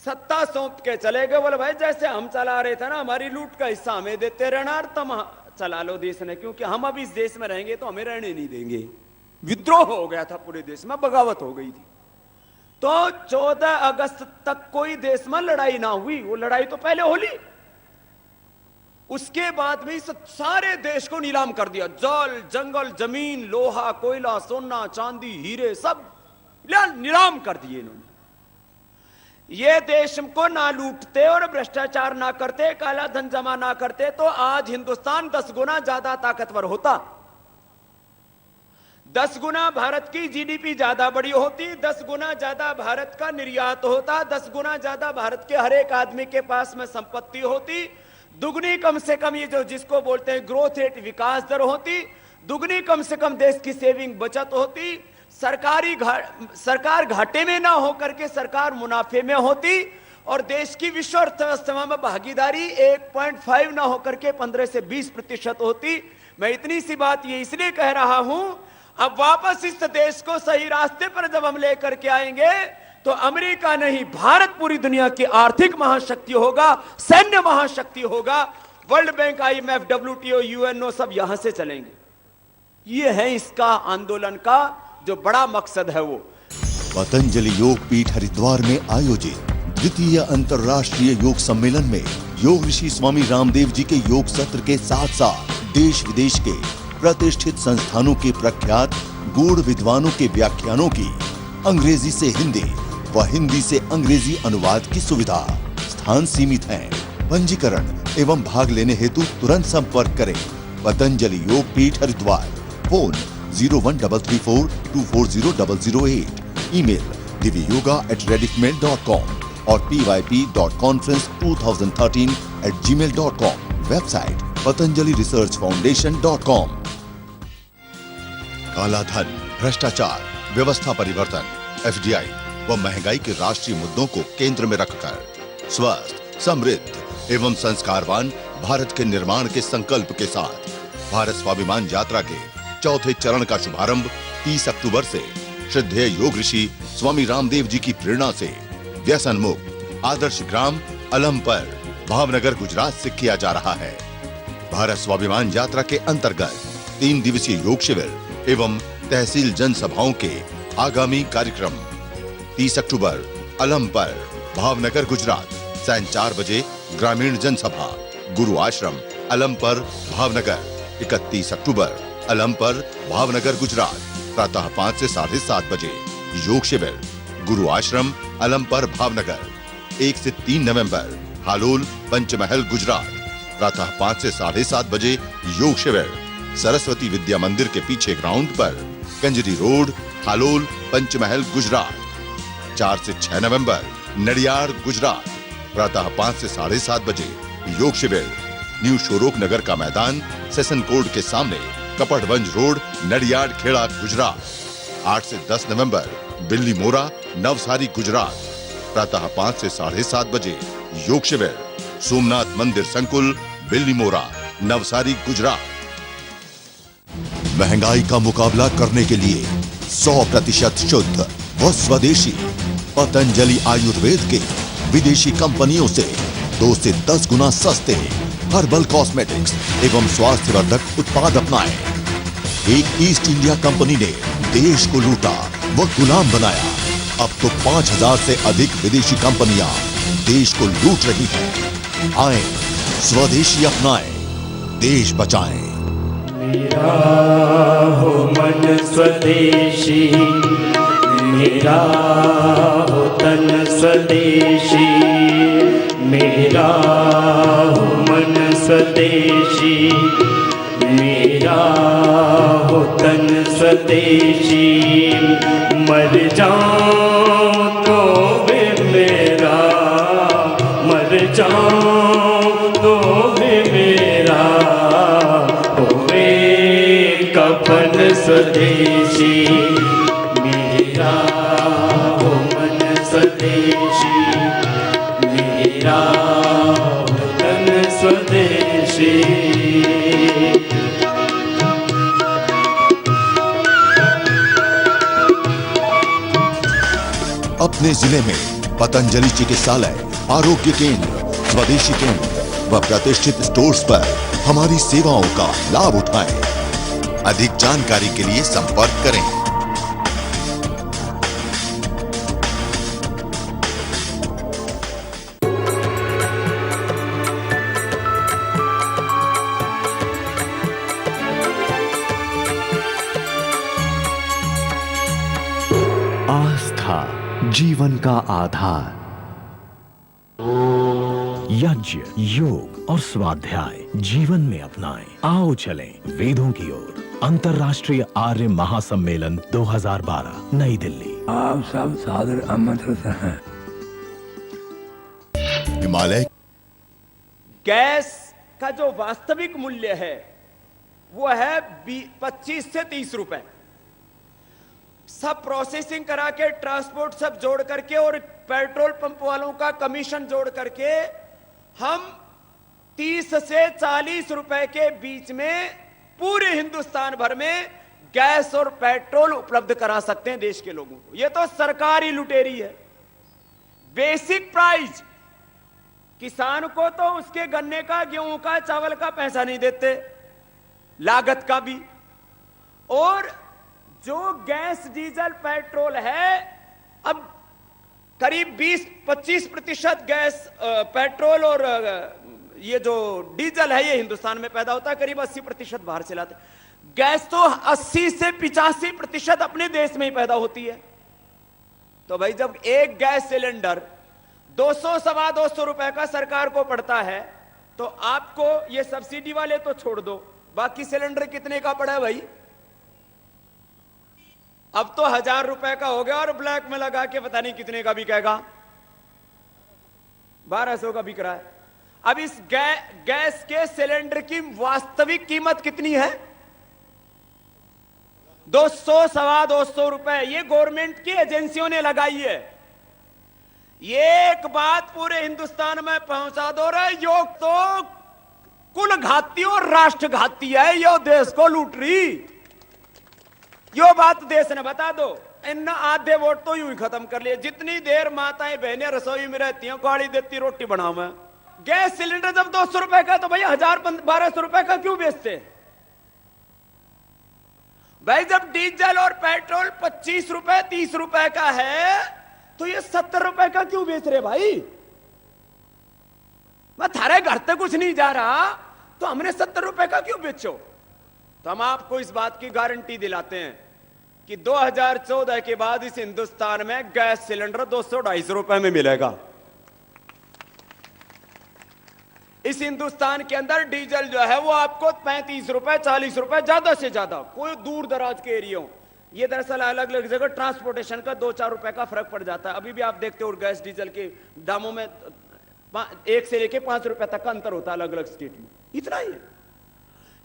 सत्ता सौंप के चले गए। बोले भाई जैसे हम चला रहे थे ना, हमारी लूट का हिस्सा हमें देते रहना, और तुम चला लो देश ने, क्योंकि हम अब इस देश में रहेंगे तो हमें रहने नहीं देंगे। विद्रोह हो गया था पूरे देश में, बगावत हो गई थी। तो 14 अगस्त तक कोई देश में लड़ाई ना हुई। वो लड़ाई तो पहले होली, उसके बाद में इस सारे देश को नीलाम कर दिया। जल, जंगल, जमीन, लोहा, कोयला, सोना, चांदी, हीरे सब नीलाम कर दिए इन्होंने। ये देश को ना लूटते और भ्रष्टाचार ना करते, काला धन जमा ना करते, तो आज हिंदुस्तान 10 गुना ज्यादा ताकतवर होता। 10 गुना भारत की जीडीपी ज्यादा बड़ी होती, 10 गुना ज्यादा भारत का निर्यात होता, 10 गुना ज्यादा भारत के हर एक आदमी के पास में संपत्ति होती, दुगनी कम से कम ये जो जिसको बोलते हैं ग्रोथ रेट, विकास दर होती, दुगनी कम से कम देश की सेविंग बचत होती, सरकार घाटे में ना होकर के सरकार मुनाफे में होती, और देश की विश्व अर्थव्यवस्था में भागीदारी 1.5 ना होकर के 15 से 20% होती। मैं इतनी सी बात ये इसलिए कह रहा हूं, अब वापस इस देश को सही रास्ते पर जब हम लेकर के आएंगे तो अमेरिका नहीं, भारत पूरी दुनिया की आर्थिक महाशक्ति होगा, सैन्य महाशक्ति होगा। World bank, IMF, WTO, UNO सब यहां से चलेंगे। ये है इसका आंदोलन का जो बड़ा मकसद है। वो पतंजलि योग पीठ हरिद्वार में आयोजित द्वितीय अंतर्राष्ट्रीय योग सम्मेलन में योग ऋषि स्वामी रामदेव जी के योग सत्र के साथ साथ देश विदेश के प्रतिष्ठित संस्थानों के प्रख्यात गूढ़ विद्वानों के व्याख्यानों की अंग्रेजी से हिंदी व हिंदी से अंग्रेजी अनुवाद की सुविधा। स्थान सीमित है। पंजीकरण एवं भाग लेने हेतु तुरंत संपर्क करें। पतंजलि योग पीठ हरिद्वार। फोन 01334240008। Email divyoga@rediffmail.com। और pyp.conference2013@gmail.com। Website patanjaliresearchfoundation.com। काला धन, भ्रष्टाचार, व्यवस्था परिवर्तन, एफडीआई व महंगाई के राष्ट्रीय मुद्दों को केंद्र में रखकर स्वस्थ, समृद्ध एवं संस्कारवान भारत के निर्माण के संकल्प के साथ भारत स्वाभिमान यात्रा के चौथे चरण का शुभारंभ 30 अक्टूबर से श्रद्धेय योग ऋषि स्वामी रामदेव जी की प्रेरणा से व्यसन मुक्त आदर्श ग्राम अलमपर, भावनगर, गुजरात से किया जा रहा है। भारत स्वाभिमान यात्रा के अंतर्गत 3 दिवसीय योग शिविर एवं तहसील जनसभाओं के आगामी कार्यक्रम 30 अक्टूबर अलमपर, भावनगर, गुजरात, सायं 4 बजे ग्रामीण जनसभा गुरु आश्रम अलमपर, भावनगर। 31 अक्टूबर अलमपर, भावनगर, गुजरात, प्रातः 5 से 7:30 बजे योग शिविर गुरु आश्रम अलमपर, भावनगर। 1 से 3 नवंबर हालोल, पंचमहल, गुजरात, प्रातः 5 से 7:30 बजे योग शिविर सरस्वती विद्या मंदिर के पीछे ग्राउंड पर, कंजरी रोड, हालोल, पंचमहल, गुजरात। 4 से 6 नवंबर नडियाड, गुजरात, प्रातः 5 से 7:30 बजे योग शिविर न्यू शोरोक नगर का मैदान, सेशन कोर्ट के सामने, कपड़वंज रोड, नडियाड, खेड़ा, गुजरात। 8 से 10 नवंबर बिल्ली मोरा, नवसारी, गुजरात, प्रातः 5 से 7:30 बजे योग शिविर सोमनाथ मंदिर संकुल, बिल्ली मोरा, नवसारी, गुजरात। महंगाई का मुकाबला करने के लिए 100% शुद्ध व स्वदेशी पतंजलि आयुर्वेद के विदेशी कंपनियों से 2 से 10 गुना सस्ते हर्बल कॉस्मेटिक्स एवं स्वास्थ्यवर्धक उत्पाद अपनाएं। एक ईस्ट इंडिया कंपनी ने देश को लूटा व गुलाम बनाया। अब तो 5000 से अधिक विदेशी कंपनियां देश को लूट रही हैं। आए, स्वदेशी अपनाएं, देश बचाएं। मेरा हो मन स्वदेशी, मेरा हो तन स्वदेशी, मेरा हो मन स्वदेशी, मेरा हो तन स्वदेशी। मर जाऊं तो भी मेरा, मर जाऊं तो भी मेरा, होवे कफन स्वदेशी। मेरा हो मन स्वदेशी, मेरा हो तन स्वदेशी। अपने जिले में पतंजलि चिकित्सालय, आरोग्य केंद्र, स्वदेशी केंद्र व प्रतिष्ठित स्टोर्स पर हमारी सेवाओं का लाभ उठाएं। अधिक जानकारी के लिए संपर्क करें। आस्था जीवन का आधार। यज्ञ, योग और स्वाध्याय जीवन में अपनाएं। आओ चलें वेदों की ओर। अंतर्राष्ट्रीय आर्य महासम्मेलन 2012, नई दिल्ली। आप सब सादर आमंत्रित हैं। हिमालय गैस का जो वास्तविक मूल्य है वो है 25 से 30 रुपए। सब प्रोसेसिंग करा के, ट्रांसपोर्ट सब जोड़ करके और पेट्रोल पंप वालों का कमीशन जोड़ करके हम 30 से 40 रुपए के बीच में पूरे हिंदुस्तान भर में गैस और पेट्रोल उपलब्ध करा सकते हैं देश के लोगों को। यह तो सरकार ही लुटेरी है। बेसिक प्राइस किसान को तो उसके गन्ने का, गेहूं का, चावल का पैसा नहीं देते, लागत का भी। और जो गैस, डीजल, पेट्रोल है, अब करीब 20-25% गैस, पेट्रोल और ये जो डीजल है ये हिंदुस्तान में पैदा होता है, करीब 80% बाहर से लाते। गैस तो 80 से 85% अपने देश में ही पैदा होती है। तो भाई जब एक गैस सिलेंडर 200-225 रुपए का सरकार को पड़ता है, तो आपको ये सब्सिडी वाले तो छोड़ दो, बाकी सिलेंडर कितने का पड़ा है भाई? अब तो 1000 रुपए का हो गया और ब्लैक में लगा के पता नहीं कितने का बिकेगा। 1200 का बिक रहा है। अब इस गैस के सिलेंडर की वास्तविक कीमत कितनी है? 200 सवा 200 रुपए। ये गवर्नमेंट की एजेंसियों ने लगाई है। ये एक बात पूरे हिंदुस्तान में पहुंचा दो रहे, योग तो कुल घाती और राष्ट्र घाती है, यो देश को लूट रही। यो बात देश ने बता दो। इन आधे वोट तो यूं ही खत्म कर लिए। जितनी देर माताएं बहनें रसोई में रहती हैं, गाड़ी देती रोटी बनाओ। गैस सिलेंडर जब 200 रुपए का तो भैया 1200 रुपए का क्यों बेचते? भाई जब डीजल और पेट्रोल 25 रुपए 30 रुपए का है तो ये 70 रुपए का क्यों बेच रहे भाई? मैं थारे घर तक कुछ नहीं जा रहा तो हमने 70 रुपए का क्यों बेचो? तो हम आपको इस बात की गारंटी दिलाते हैं कि 2014 के बाद इस हिंदुस्तान में गैस सिलेंडर 200-250 रुपए में मिलेगा। इस हिंदुस्तान के अंदर डीजल जो है वो आपको 35 रुपए 40 रुपए ज्यादा से ज्यादा, कोई दूर दराज के एरिया हो। ये दरअसल अलग अलग जगह ट्रांसपोर्टेशन का 2-4 रुपए का फर्क पड़ जाता है। अभी भी आप देखते हो गैस डीजल के दामों में 1 से लेके 5 रुपए तक का अंतर होता है अलग अलग स्टेट में। इतना ही है।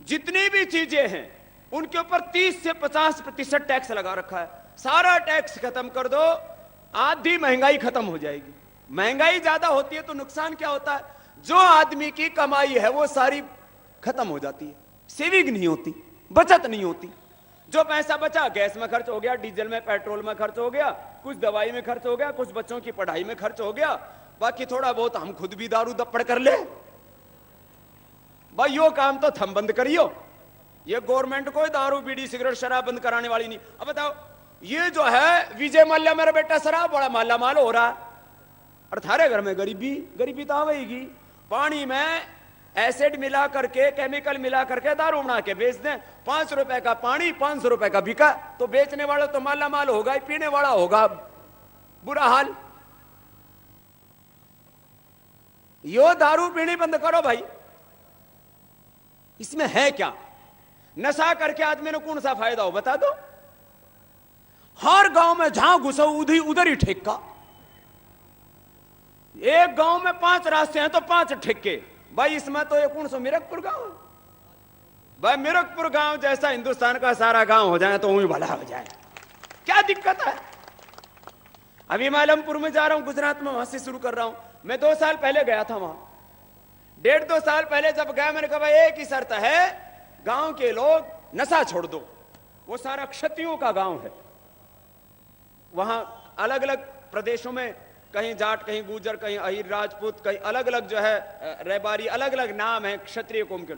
जितनी भी चीजें हैं उनके ऊपर 30 से 50% टैक्स लगा रखा है। सारा टैक्स खत्म कर दो, आधी महंगाई खत्म हो जाएगी। महंगाई ज्यादा होती है तो नुकसान क्या होता है? जो आदमी की कमाई है वो सारी खत्म हो जाती है, सेविंग नहीं होती, बचत नहीं होती। जो पैसा बचा गैस में खर्च हो गया, डीजल में पेट्रोल में खर्च हो गया, कुछ दवाई में खर्च हो गया, कुछ बच्चों की पढ़ाई में खर्च हो गया, बाकी थोड़ा बहुत हम खुद भी दारू दप्पड़ कर ले। भाई यो काम तो थम बंद करियो। ये गवर्नमेंट कोई दारू बीड़ी सिगरेट शराब बंद कराने वाली नहीं। अब बताओ, ये जो है विजय माल्या मेरा बेटा शराब बड़ा माला माल हो रहा, और थारे घर में गरीबी तो आवेगी। पानी में एसिड मिला करके, केमिकल मिला करके दारू बना के बेच दें। 5 रुपए का पानी 500 रुपए का बिका तो बेचने वाला तो माला माल होगा ही, पीने वाला होगा बुरा हाल। यो दारू पीनी बंद करो भाई। इसमें है क्या? नशा करके आदमी ने कौन सा फायदा हो बता दो? हर गांव में जहां घुसो उधर ही ठेका। एक गांव में 5 रास्ते हैं तो 5 ठेके। भाई इसमें तो ये कौन सा मीरकपुर गांव? भाई मीरकपुर गांव जैसा हिंदुस्तान का सारा गांव हो जाए तो वही भला हो जाए, क्या दिक्कत है? अभी मैं आलमपुर में जा रहा हूं, गुजरात में, वहां से शुरू कर रहा हूं। मैं 2 साल पहले गया था वहां। 1.5-2 साल पहले जब गया मैंने कहा भाई एक ही शर्त है, गांव के लोग नशा छोड़ दो। वो सारा क्षत्रियों का गांव है। वहां अलग अलग प्रदेशों में कहीं जाट, कहीं गुजर, कहीं अहिर, राजपूत, कहीं अलग अलग जो है रेबारी, अलग अलग नाम है क्षत्रिय कौम के।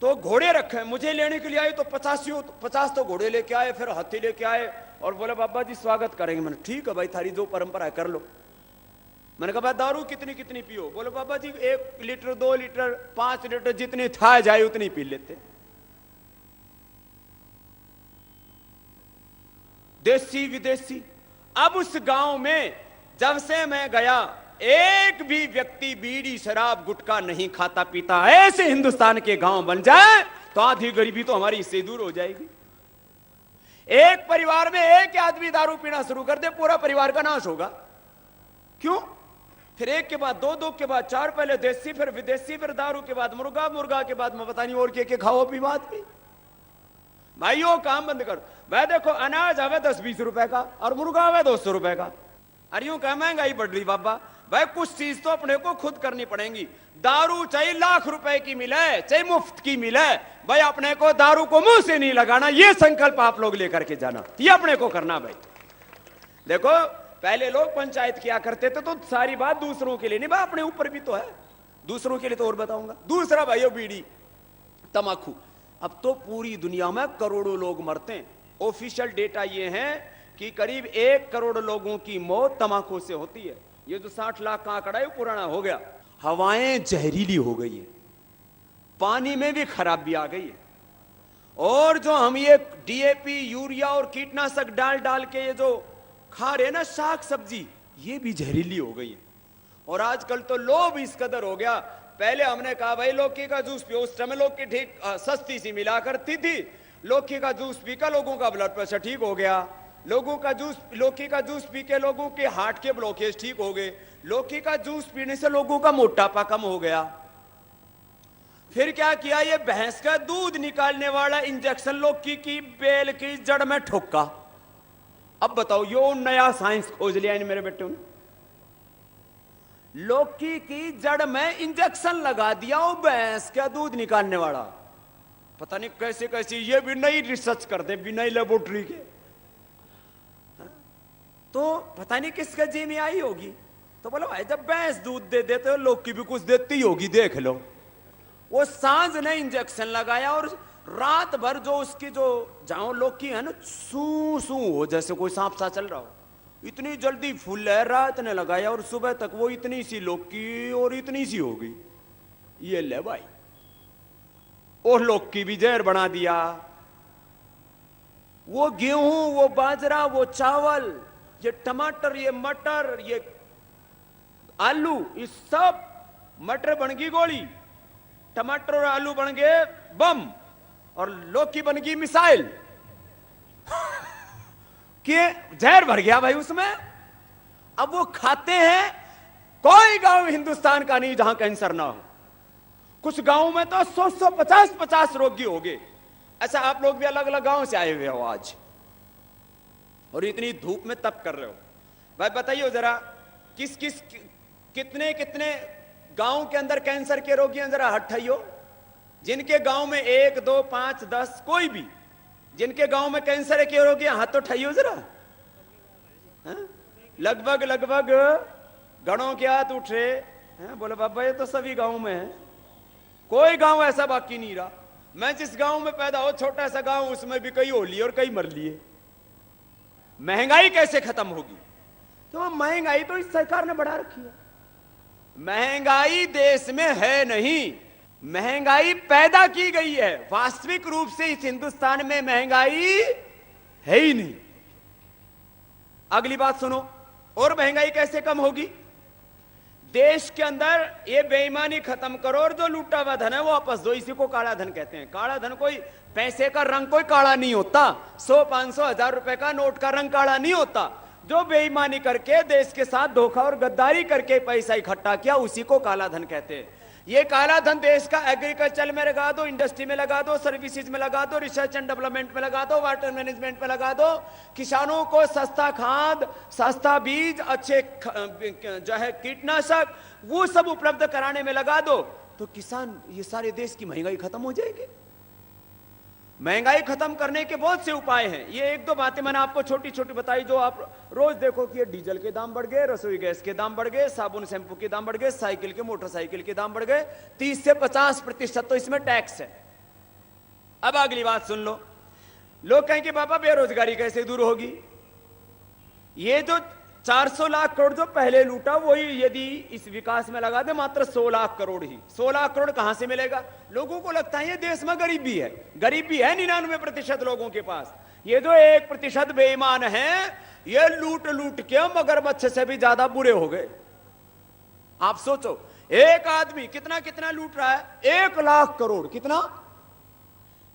तो घोड़े रखे, मुझे लेने के लिए आए तो 50 तो घोड़े लेके आए, फिर हाथी लेके आए और बोले बाबा जी स्वागत करेंगे। मैंने ठीक है भाई, थारी जो परंपरा है कर लो। मैंने कहा भाई दारू कितनी पियो? बोले बाबा जी 1 लीटर 2 लीटर 5 लीटर जितनी था जाए उतनी पी लेते। देसी विदेशी। अब उस गांव में जब से मैं गया एक भी व्यक्ति बीड़ी शराब गुटखा नहीं खाता पीता। ऐसे हिंदुस्तान के गांव बन जाए तो आधी गरीबी तो हमारी इससे दूर हो जाएगी। एक परिवार में एक आदमी दारू पीना शुरू कर दे, पूरा परिवार का नाश होगा। क्यों? फिर एक के बाद 2, 2 के बाद 4, पहले देसी फिर विदेशी, फिर दारू के बाद मुर्गा, मुर्गा के बाद मैं पता नहीं और के खाओ पी बात भी। भाइयों काम बंद करो। वह देखो अनाज हवे 10-20 रुपए का और मुर्गा हवे 200 रुपए का। अरे यूं क्या महंगाई बढ़ रही बाबा। भाई कुछ चीज तो अपने को खुद करनी पड़ेगी। दारू चाहे लाख रुपए की मिले, चाहे मुफ्त की मिले, भाई अपने को दारू को मुंह से नहीं लगाना। ये संकल्प आप लोग लेकर के जाना, ये अपने को करना। भाई देखो पहले लोग पंचायत किया करते थे तो सारी बात दूसरों के लिए नहीं, भाई अपने ऊपर भी तो है। दूसरों के लिए तो और बताऊंगा। दूसरा भाइयों बीड़ी तंबाकू। अब तो पूरी दुनिया में करोड़ों लोग मरते हैं। ऑफिशियल डेटा ये है कि करीब 1 करोड़ लोगों की मौत तंबाकू से होती है। ये जो 60 लाख का आंकड़ा है वो पुराना हो गया। हवाएं जहरीली हो गई है, पानी में भी खराबी आ गई है, और जो हम ये डीएपी यूरिया और कीटनाशक डाल के ये जो खा रहे ना साग सब्जी, ये भी जहरीली हो गई है। और आजकल तो लोभ इस कदर हो गया। पहले हमने कहा भाई लौकी का जूस पियो, उस समय लौकी ठीक सस्ती सी मिला करती थी। लौकी का जूस पीकर लोगों का ब्लड प्रेशर ठीक हो गया। लौकी का जूस पी के लोगों के हार्ट के ब्लॉकेज ठीक हो गए। लौकी का जूस पीने से लोगों का मोटापा कम हो गया। फिर क्या किया, ये भैंस का दूध निकालने वाला इंजेक्शन लौकी की बेल की जड़ में ठोका। अब बताओ, यो नया साइंस खोज लिया इन मेरे बेटों ने। लौकी की जड़ में इंजेक्शन लगा दिया, वो भैंस का दूध निकालने वाला। पता नहीं कैसे कैसे ये भी नई रिसर्च करते बिना लेबोरेटरी के। तो पता नहीं किसका जी में आई होगी। तो बोलो भाई, जब भैंस दूध दे देते हो, लौकी भी कुछ देती होगी, देख लो। वो सांझ ने इंजेक्शन लगाया और रात भर जो उसकी जो जहां लौकी है ना, सू सू हो जैसे कोई सांप सा चल रहा हो, इतनी जल्दी फूल है। रात ने लगाया और सुबह तक वो इतनी सी लौकी और इतनी सी हो गई। ये ले भाई, और लौकी भी जहर बना दिया। वो गेहूं, वो बाजरा, वो चावल, ये टमाटर, ये मटर, ये आलू, ये सब, मटर बन गई गोली, टमाटर और आलू बन गए बम, और लौकी बन गई मिसाइल। कि जहर भर गया भाई उसमें। अब वो खाते हैं। कोई गांव हिंदुस्तान का नहीं जहां कैंसर ना हो। कुछ गांव में तो 100-150 रोगी हो गए। अच्छा, आप लोग भी अलग अलग गांव से आए हुए हो आज, और इतनी धूप में तप कर रहे हो। भाई बताइए जरा, किस किस कितने कितने गांव के अंदर कैंसर के रोगी हैं, जरा हाथ उठाइयो। जिनके गांव में 1, 2, 5, 10, कोई भी जिनके गांव में कैंसर के रोगी हैं, हाथ तो उठाइयो जरा। लगभग लगभग गणों के हाथ उठे हैं। बोले बाबा, ये तो सभी गांव में है, कोई गांव ऐसा बाकी नहीं रहा। मैं जिस गांव में पैदा हो, छोटा सा गांव, उसमें भी कई हो लिए और कई मर लिए। महंगाई कैसे खत्म होगी? तो महंगाई तो इस सरकार ने बढ़ा रखी है। महंगाई देश में है नहीं, महंगाई पैदा की गई है। वास्तविक रूप से इस हिंदुस्तान में महंगाई है ही नहीं। अगली बात सुनो, और महंगाई कैसे कम होगी? देश के अंदर ये बेईमानी खत्म करो और जो लूटा हुआ धन है वो वापस दो। इसी को काला धन कहते हैं। काला धन कोई पैसे का रंग कोई काला नहीं होता। 100, 500, 1000 रुपए का नोट का रंग काला नहीं होता। जो बेईमानी करके देश के साथ धोखा और गद्दारी करके पैसा इकट्ठा किया, उसी को काला धन कहते हैं। ये काला धन देश का एग्रीकल्चर में लगा दो, इंडस्ट्री में लगा दो, सर्विसेज में लगा दो, रिसर्च एंड डेवलपमेंट में लगा दो, वाटर मैनेजमेंट में लगा दो। किसानों को सस्ता खाद, सस्ता बीज, अच्छे जो है कीटनाशक, वो सब उपलब्ध कराने में लगा दो, तो किसान, ये सारे देश की महंगाई खत्म हो जाएगी। महंगाई खत्म करने के बहुत से उपाय हैं। ये 1-2 बातें मैंने आपको छोटी छोटी बताई, जो आप रोज देखो कि ये डीजल के दाम बढ़ गए, रसोई गैस के दाम बढ़ गए, साबुन शैंपू के दाम बढ़ गए, साइकिल के, मोटरसाइकिल के दाम बढ़ गए। 30 से 50% तो इसमें टैक्स है। अब अगली बात सुन लो। लोग कहें कि बाबा बेरोजगारी कैसे दूर होगी? ये जो 400 लाख करोड़ जो पहले लूटा, वही यदि इस विकास में लगा दे, मात्र 100 लाख करोड़ ही। 100 लाख करोड़ कहां से मिलेगा? लोगों को लगता है ये देश में गरीबी है। गरीबी है 99% लोगों के पास। ये जो 1% बेईमान है, ये लूट लूट के मगरमच्छ से भी ज्यादा बुरे हो गए। आप सोचो, एक आदमी कितना कितना लूट रहा है? 1 लाख करोड़। कितना?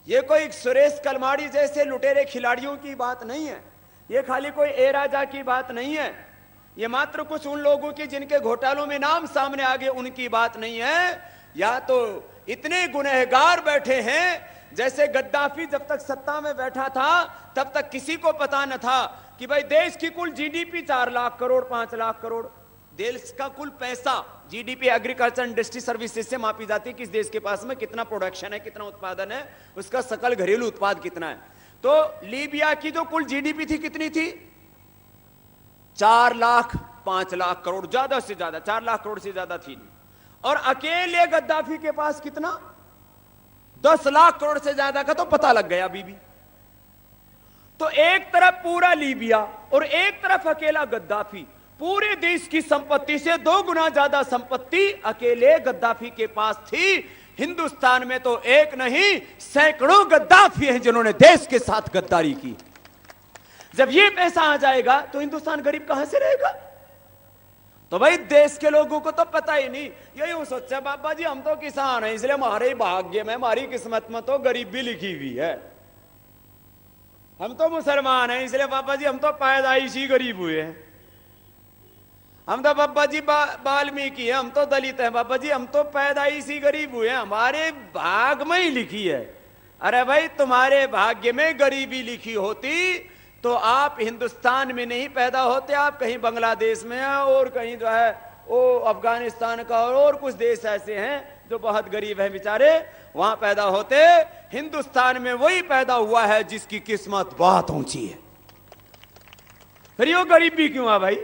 ये कोई सुरेश कलमाड़ी जैसे लुटेरे खिलाड़ियों की बात नहीं है। ये खाली कोई ए राजा की बात नहीं है। ये मात्र कुछ उन लोगों की जिनके घोटालों में नाम सामने आ गए, उनकी बात नहीं है। या तो इतने गुनहगार बैठे हैं, जैसे गद्दाफी जब तक सत्ता में बैठा था तब तक किसी को पता न था कि भाई देश की कुल जीडीपी 4 लाख करोड़, 5 लाख करोड़। देश का कुल पैसा, जीडीपी एग्रीकल्चर इंडस्ट्री सर्विसेज से मापी जाती है, किस देश के पास में कितना प्रोडक्शन है, कितना उत्पादन है, उसका सकल घरेलू उत्पाद कितना है। तो लीबिया की जो कुल जीडीपी थी, कितनी थी? 4 लाख 5 लाख करोड़, ज्यादा से ज्यादा 4 लाख करोड़ से ज्यादा थी नहीं। और अकेले गद्दाफी के पास कितना? 10 लाख करोड़ से ज्यादा का तो पता लग गया अभी भी। तो एक तरफ पूरा लीबिया और एक तरफ अकेला गद्दाफी, पूरे देश की संपत्ति से 2 गुना ज्यादा संपत्ति अकेले गद्दाफी के पास थी। हिंदुस्तान में तो एक नहीं, सैकड़ों गद्दाफी हैं जिन्होंने देश के साथ गद्दारी की। जब ये पैसा आ जाएगा तो हिंदुस्तान गरीब कहां से रहेगा? तो भाई देश के लोगों को तो पता ही नहीं। यही सोचा बाबा जी, हम तो किसान हैं, इसलिए हमारे भाग्य में, हमारी किस्मत में तो गरीबी लिखी हुई है। हम तो मुसलमान हैं, इसलिए बाबा जी हम तो पैदाइश ही गरीब हुए हैं। हम तो बाबा जी वाल्मीकि है, हम तो दलित हैं बाबा जी, हम तो पैदाइशी गरीब हुए हैं, हमारे भाग में ही लिखी है। अरे भाई तुम्हारे भाग्य में गरीबी लिखी होती तो आप हिंदुस्तान में नहीं पैदा होते, आप कहीं बांग्लादेश में हैं और कहीं जो है वो अफगानिस्तान का और कुछ देश ऐसे हैं जो बहुत गरीब हैं बेचारे, वहां पैदा होते। हिंदुस्तान में वही पैदा हुआ है जिसकी किस्मत बहुत ऊंची है। फिर ये गरीब भी क्यों है भाई?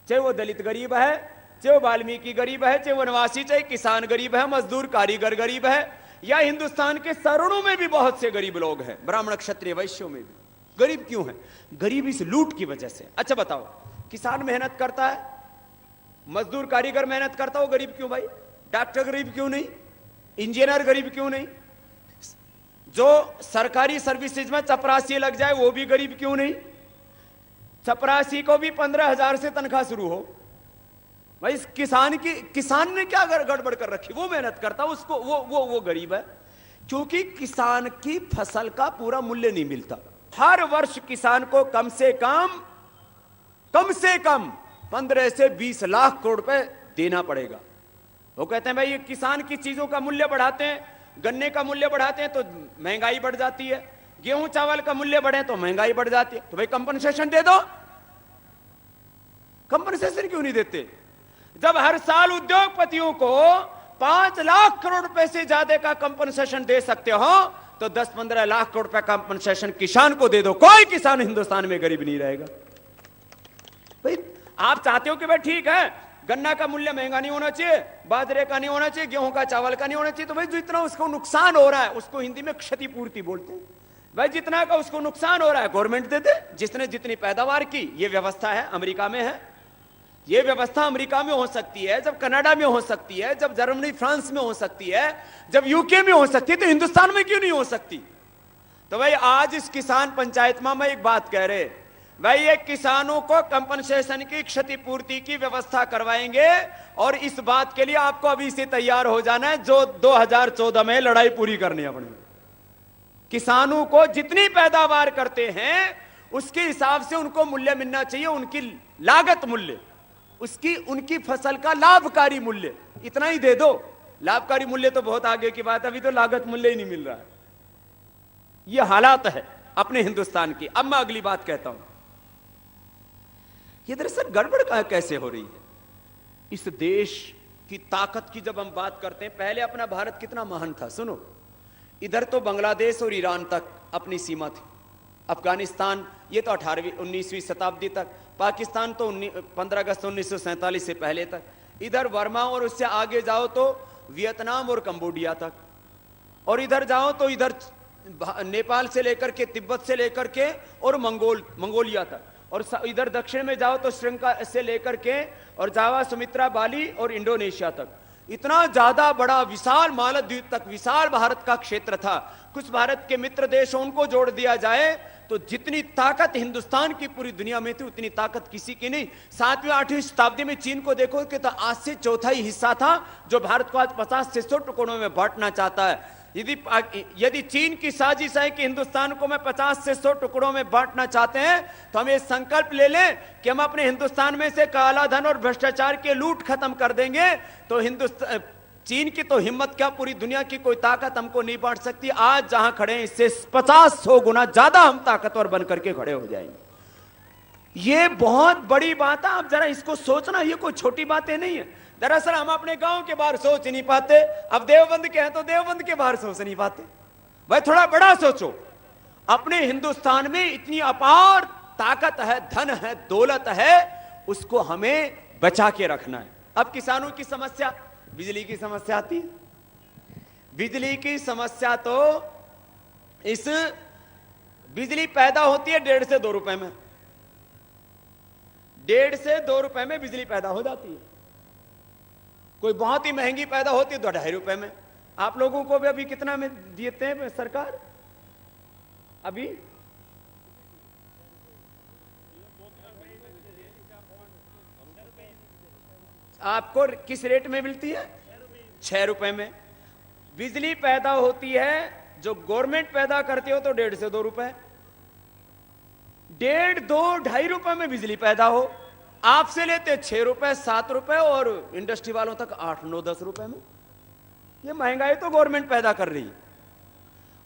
चाहे वो दलित गरीब है, चाहे वो वाल्मीकि गरीब है, चाहे वनवासी, चाहे किसान गरीब है, मजदूर कारीगर गरीब है, या हिंदुस्तान के सवर्णों में भी बहुत से गरीब लोग हैं, ब्राह्मण क्षत्रिय वैश्यों में भी गरीब क्यों है? गरीब इस लूट की वजह से। अच्छा बताओ, किसान मेहनत करता है, मजदूर कारीगर मेहनत करता, वो गरीब क्यों भाई? डॉक्टर गरीब क्यों नहीं? इंजीनियर गरीब क्यों नहीं? जो सरकारी सर्विसेज में चपरासी लग जाए वो भी गरीब क्यों नहीं? चपरासी को भी 15,000 से तनख्वाह शुरू हो भाई। किसान ने क्या गड़बड़ कर रखी? वो मेहनत करता, उसको वो गरीब है क्योंकि किसान की फसल का पूरा मूल्य नहीं मिलता। हर वर्ष किसान को कम से कम 15 से 20 लाख करोड़ रुपए देना पड़ेगा। वो कहते हैं भाई ये किसान की चीजों का मूल्य बढ़ाते हैं, गन्ने का मूल्य बढ़ाते हैं तो महंगाई बढ़ जाती है, गेहूं चावल का मूल्य बढ़े तो महंगाई बढ़ जाती है। तो भाई कंपनसेशन दे दो। कंपनसेशन क्यों नहीं देते? जब हर साल उद्योगपतियों को 5 लाख करोड़ रुपए से ज्यादा का कंपनसेशन दे सकते हो तो 10-15 लाख करोड़ रुपए कंपनसेशन किसान को दे दो। कोई किसान हिंदुस्तान में गरीब नहीं रहेगा। भाई आप चाहते हो कि भाई ठीक है गन्ना का मूल्य महंगा नहीं होना चाहिए, बाजरे का नहीं होना चाहिए, गेहूं का चावल का नहीं होना चाहिए, तो भाई जितना उसको नुकसान हो रहा है उसको हिंदी में क्षतिपूर्ति बोलते हैं। भाई जितना का उसको नुकसान हो रहा है गवर्नमेंट दे दे, जिसने जितनी पैदावार की। ये व्यवस्था है अमेरिका में है, ये व्यवस्था अमेरिका में हो सकती है, जब कनाडा में हो सकती है, जब जर्मनी फ्रांस में हो सकती है, जब यूके में हो सकती है, तो हिंदुस्तान में क्यों नहीं हो सकती? तो भाई आज इस किसान पंचायत में एक बात कह रहे, भाई ये किसानों को कंपनसेशन की क्षतिपूर्ति की व्यवस्था करवाएंगे और इस बात के लिए आपको अभी से तैयार हो जाना है जो 2014 में लड़ाई पूरी करनी है अपनी। किसानों को जितनी पैदावार करते हैं उसके हिसाब से उनको मूल्य मिलना चाहिए, उनकी लागत मूल्य, उनकी फसल का लाभकारी मूल्य, इतना ही दे दो। लाभकारी मूल्य तो बहुत आगे की बात है, अभी तो लागत मूल्य ही नहीं मिल रहा है। यह हालात है अपने हिंदुस्तान की। अब मैं अगली बात कहता हूं, ये दरअसल गड़बड़ कैसे हो रही है? इस देश की ताकत की जब हम बात करते हैं, पहले अपना भारत कितना महान था। सुनो, इधर तो बांग्लादेश और ईरान तक अपनी सीमा थी, अफगानिस्तान ये तो 18वीं 19वीं शताब्दी तक, पाकिस्तान तो 15 अगस्त 1947 से पहले तक, इधर वर्मा और उससे आगे जाओ तो वियतनाम और कंबोडिया तक, और इधर जाओ तो इधर नेपाल से लेकर के तिब्बत से लेकर के और मंगोलिया तक, और इधर दक्षिण में जाओ तो श्रीलंका से लेकर के और जावा, सुमित्रा, बाली और इंडोनेशिया तक। इतना ज्यादा बड़ा विशाल मालदीव तक विशाल भारत का क्षेत्र था। कुछ भारत के मित्र देश उनको जोड़ दिया जाए तो जितनी ताकत हिंदुस्तान की पूरी दुनिया में थी उतनी ताकत किसी की नहीं। 7वीं 8वीं शताब्दी में चीन को देखो कि तो आज से चौथाई हिस्सा था जो भारत को आज 50 से 100 टुकड़ों में बांटना चाहता है। यदि चीन की साजिश है कि हिंदुस्तान को मैं 50 से 100 टुकड़ों में बांटना चाहते हैं तो हम ये संकल्प ले लें कि हम अपने हिंदुस्तान में से काला धन और भ्रष्टाचार के लूट खत्म कर देंगे तो चीन की तो हिम्मत क्या, पूरी दुनिया की कोई ताकत हमको नहीं बांट सकती। आज जहां खड़े हैं इससे 50-100 गुना ज्यादा हम ताकतवर बनकर के खड़े हो जाएंगे। ये बहुत बड़ी बात है। आप जरा इसको सोचना, ये कोई छोटी बातें नहीं है। दरअसल हम अपने गांव के बाहर सोच नहीं पाते, अब देवबंद के हैं तो देवबंद के बाहर सोच नहीं पाते। भाई थोड़ा बड़ा सोचो। अपने हिंदुस्तान में इतनी अपार ताकत है, धन है, दौलत है, उसको हमें बचा के रखना है। अब किसानों की समस्या, बिजली की समस्या आती है। बिजली की समस्या तो इस बिजली पैदा होती है 1.5 से 2 रुपए में, 1.5 से 2 रुपए में बिजली पैदा हो जाती है। कोई बहुत ही महंगी पैदा होती है तो 2.5 रुपए में। आप लोगों को भी अभी कितना में देते हैं सरकार? अभी आपको किस रेट में मिलती है? 6 रुपए में। बिजली पैदा होती है जो गवर्नमेंट पैदा करती हो तो 1.5 से 2 रुपए, 1.5, 2, 2.5 रुपए में बिजली पैदा हो आपसे लेते 6 रुपए 7 रुपए और इंडस्ट्री वालों तक 8 9 10 रुपए में। ये महंगाई तो गवर्नमेंट पैदा कर रही है।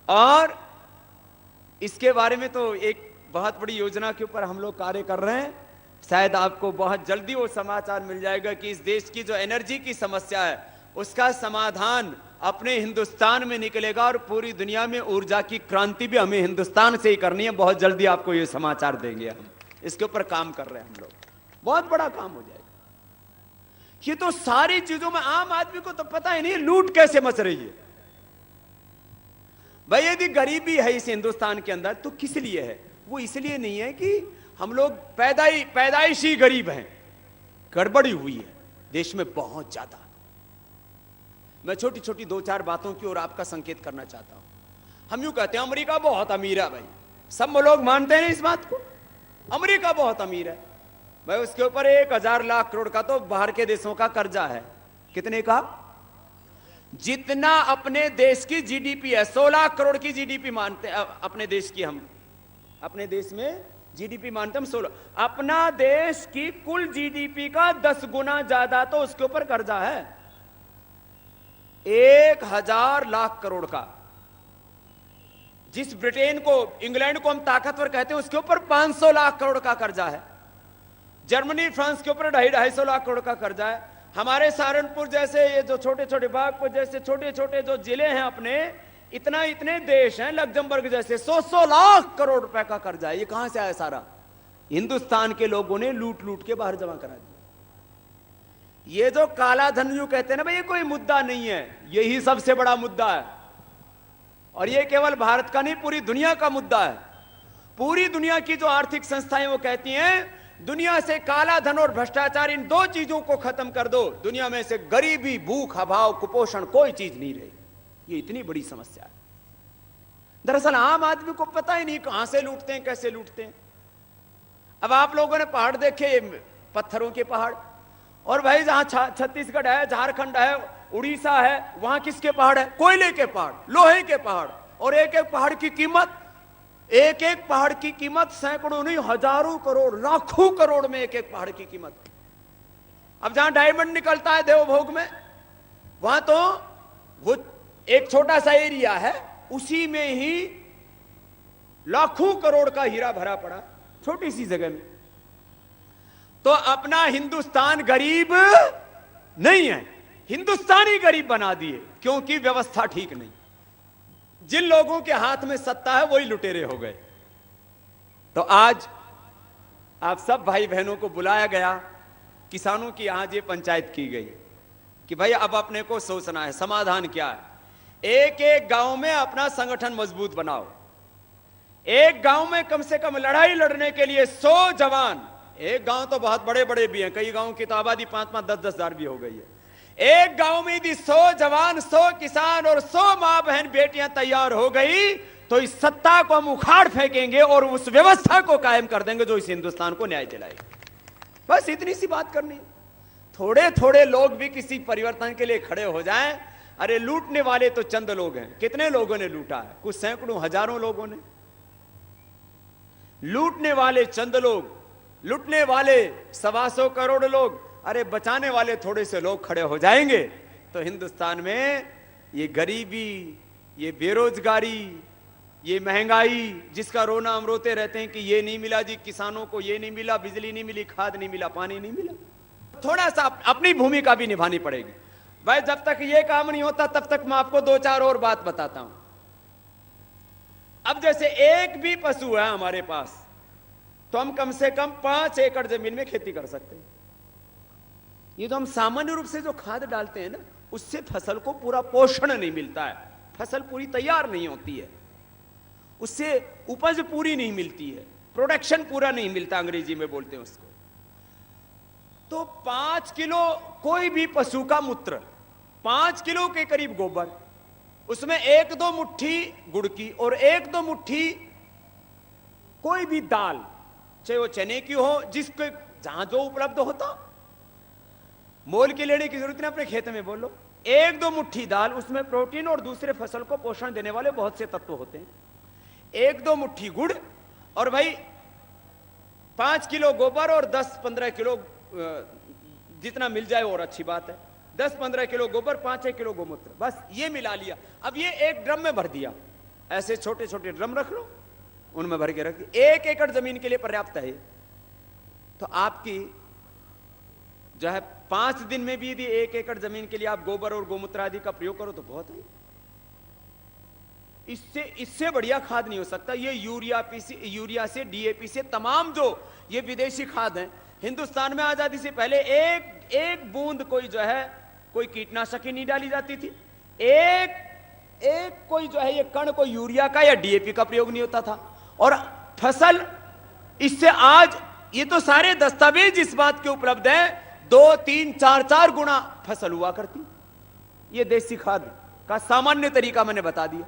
और इसके बारे में तो एक बहुत बड़ी योजना के ऊपर हम लोग कार्य कर रहे हैं। शायद आपको बहुत जल्दी वो समाचार मिल जाएगा कि इस देश की जो एनर्जी की समस्या है उसका समाधान अपने हिंदुस्तान में निकलेगा और पूरी दुनिया में ऊर्जा की क्रांति भी हमें हिंदुस्तान से ही करनी है। बहुत जल्दी आपको ये समाचार देंगे। हम इसके ऊपर काम कर रहे हैं। हम लोग बहुत बड़ा काम हो जाएगा। ये तो सारी चीजों में आम आदमी को तो पता ही नहीं लूट कैसे मच रही है। भाई यदि गरीबी है इस हिंदुस्तान के अंदर तो किस लिए है? वो इसलिए नहीं है कि हम लोग पैदाइशी गरीब हैं। गड़बड़ी हुई है देश में बहुत ज्यादा। मैं छोटी छोटी 2-4 बातों की ओर आपका संकेत करना चाहता हूं। हम यूं कहते हैं अमेरिका बहुत अमीर है। भाई सब लोग मानते हैं इस बात को, अमेरिका बहुत अमीर है। भाई उसके ऊपर 1000 लाख करोड़ का तो बाहर के देशों का कर्जा है। कितने का? जितना अपने देश की जीडीपी है। 16 करोड़ की जीडीपी मानते हैं अपने देश की। हम अपने देश में जीडीपी मानते हम 16। अपना देश की कुल जीडीपी का 10 गुना ज्यादा तो उसके ऊपर कर्जा है। 1000 लाख करोड़ का। जिस ब्रिटेन को, इंग्लैंड को हम ताकतवर कहते हैं उसके ऊपर 500 लाख करोड़ का कर्जा है। जर्मनी फ्रांस के ऊपर 250 लाख करोड़ का कर्जा है। हमारे सहारनपुर जैसे ये जो छोटे छोटे बागपुर जैसे छोटे छोटे जो जिले हैं अपने, इतने देश हैं, लग्जमबर्ग जैसे 100 लाख करोड़ रुपए का कर्जा है। ये कहां से आया सारा? हिंदुस्तान के लोगों ने लूट लूट के बाहर जमा करा दिया। ये जो काला धन जो कहते हैं ना भाई, ये कोई मुद्दा नहीं है, यही सबसे बड़ा मुद्दा है। और ये केवल भारत का नहीं पूरी दुनिया का मुद्दा है। पूरी दुनिया की जो आर्थिक संस्थाएं वो कहती हैं दुनिया से काला धन और भ्रष्टाचार, इन 2 चीजों को खत्म कर दो, दुनिया में से गरीबी, भूख, अभाव, कुपोषण कोई चीज नहीं रही। ये इतनी बड़ी समस्या है। दरअसल आम आदमी को पता ही नहीं कहां से लूटते हैं, कैसे लूटते हैं। अब आप लोगों ने पहाड़ देखे, पत्थरों के पहाड़, और भाई जहां छत्तीसगढ़ है, झारखंड है, उड़ीसा है, वहां किसके पहाड़ है? कोयले के पहाड़, लोहे के पहाड़। और एक एक पहाड़ की कीमत, एक एक पहाड़ की कीमत सैकड़ों नहीं हजारों करोड़, लाखों करोड़ में एक एक पहाड़ की कीमत। अब जहां डायमंड निकलता है देवभोग में, वहां तो वो एक छोटा सा एरिया है, उसी में ही लाखों करोड़ का हीरा भरा पड़ा, छोटी सी जगह में। तो अपना हिंदुस्तान गरीब नहीं है, हिंदुस्तानी गरीब बना दिए, क्योंकि व्यवस्था ठीक नहीं। जिन लोगों के हाथ में सत्ता है वही लुटेरे हो गए। तो आज आप सब भाई बहनों को बुलाया गया, किसानों की आज ये पंचायत की गई कि भाई अब अपने को सोचना है समाधान क्या है। एक एक गांव में अपना संगठन मजबूत बनाओ। एक गांव में कम से कम लड़ाई लड़ने के लिए 100 जवान। एक गांव तो बहुत बड़े बड़े भी हैं, कई गांवों की तो आबादी 5-5, 10-10 हजार भी हो गई है। एक गांव में यदि 100 जवान, 100 किसान और 100 मां बहन बेटियां तैयार हो गई तो इस सत्ता को हम उखाड़ फेंकेंगे और उस व्यवस्था को कायम कर देंगे जो इस हिंदुस्तान को न्याय दिलाएगी। बस इतनी सी बात करनी। थोड़े थोड़े लोग भी किसी परिवर्तन के लिए खड़े हो जाएं। अरे लूटने वाले तो चंद लोग हैं। कितने लोगों ने लूटा है? कुछ सैकड़ों, हजारों लोगों ने। लूटने वाले चंद लोग, लूटने वाले 125 करोड़ लोग। अरे बचाने वाले थोड़े से लोग खड़े हो जाएंगे तो हिंदुस्तान में ये गरीबी, ये बेरोजगारी, ये महंगाई, जिसका रोना हम रोते रहते हैं कि ये नहीं मिला जी किसानों को, ये नहीं मिला, बिजली नहीं मिली, खाद नहीं मिला, पानी नहीं मिला, थोड़ा सा अपनी भूमिका भी निभानी पड़ेगी। भाई जब तक ये काम नहीं होता तब तक मैं आपको 2-4 और बात बताता हूं। अब जैसे एक भी पशु है हमारे पास तो हम कम से कम 5 एकड़ जमीन में खेती कर सकते हैं। ये तो हम सामान्य रूप से जो खाद डालते हैं ना, उससे फसल को पूरा पोषण नहीं मिलता है, फसल पूरी तैयार नहीं होती है, उससे उपज पूरी नहीं मिलती है, प्रोडक्शन पूरा नहीं मिलता, अंग्रेजी में बोलते हैं उसको। तो 5 किलो कोई भी पशु का मूत्र, 5 किलो के करीब गोबर, उसमें 1-2 मुट्ठी गुड़ की और 1-2 मुट्ठी कोई भी दाल, चाहे वो चने की हो, जिसके जहां जो उपलब्ध होता, मोल की लेने की जरूरत नहीं, अपने खेत में बोलो। 1-2 मुट्ठी दाल, उसमें प्रोटीन और दूसरे फसल को पोषण देने वाले बहुत से तत्व होते हैं। 1-2 मुट्ठी गुड़ और भाई 5 किलो गोबर और 10-15 किलो जितना मिल जाए और अच्छी बात है। 10-15 किलो गोबर, 5-6 किलो गोमूत्र, बस ये मिला लिया। अब ये एक ड्रम में भर दिया, ऐसे छोटे छोटे ड्रम रख लो, उनमें भर के रख दिया। 1 एकड़ जमीन के लिए पर्याप्त है। तो आपकी जो है 5 दिन में भी यदि 1 एकड़ जमीन के लिए आप गोबर और गोमूत्र आदि का प्रयोग करो तो बहुत है। इससे बढ़िया खाद नहीं हो सकता। ये यूरिया से, डीएपी से, तमाम जो ये विदेशी खाद हैं, हिंदुस्तान में आजादी से पहले एक बूंद कोई जो है कोई कीटनाशक ही नहीं डाली जाती थी। एक कोई जो है ये कण कोई यूरिया का या डीएपी का प्रयोग नहीं होता था। और फसल इससे आज ये तो सारे दस्तावेज इस बात के उपलब्ध हैं, 2, 3, 4 गुना फसल हुआ करती। ये देसी खाद का सामान्य तरीका मैंने बता दिया।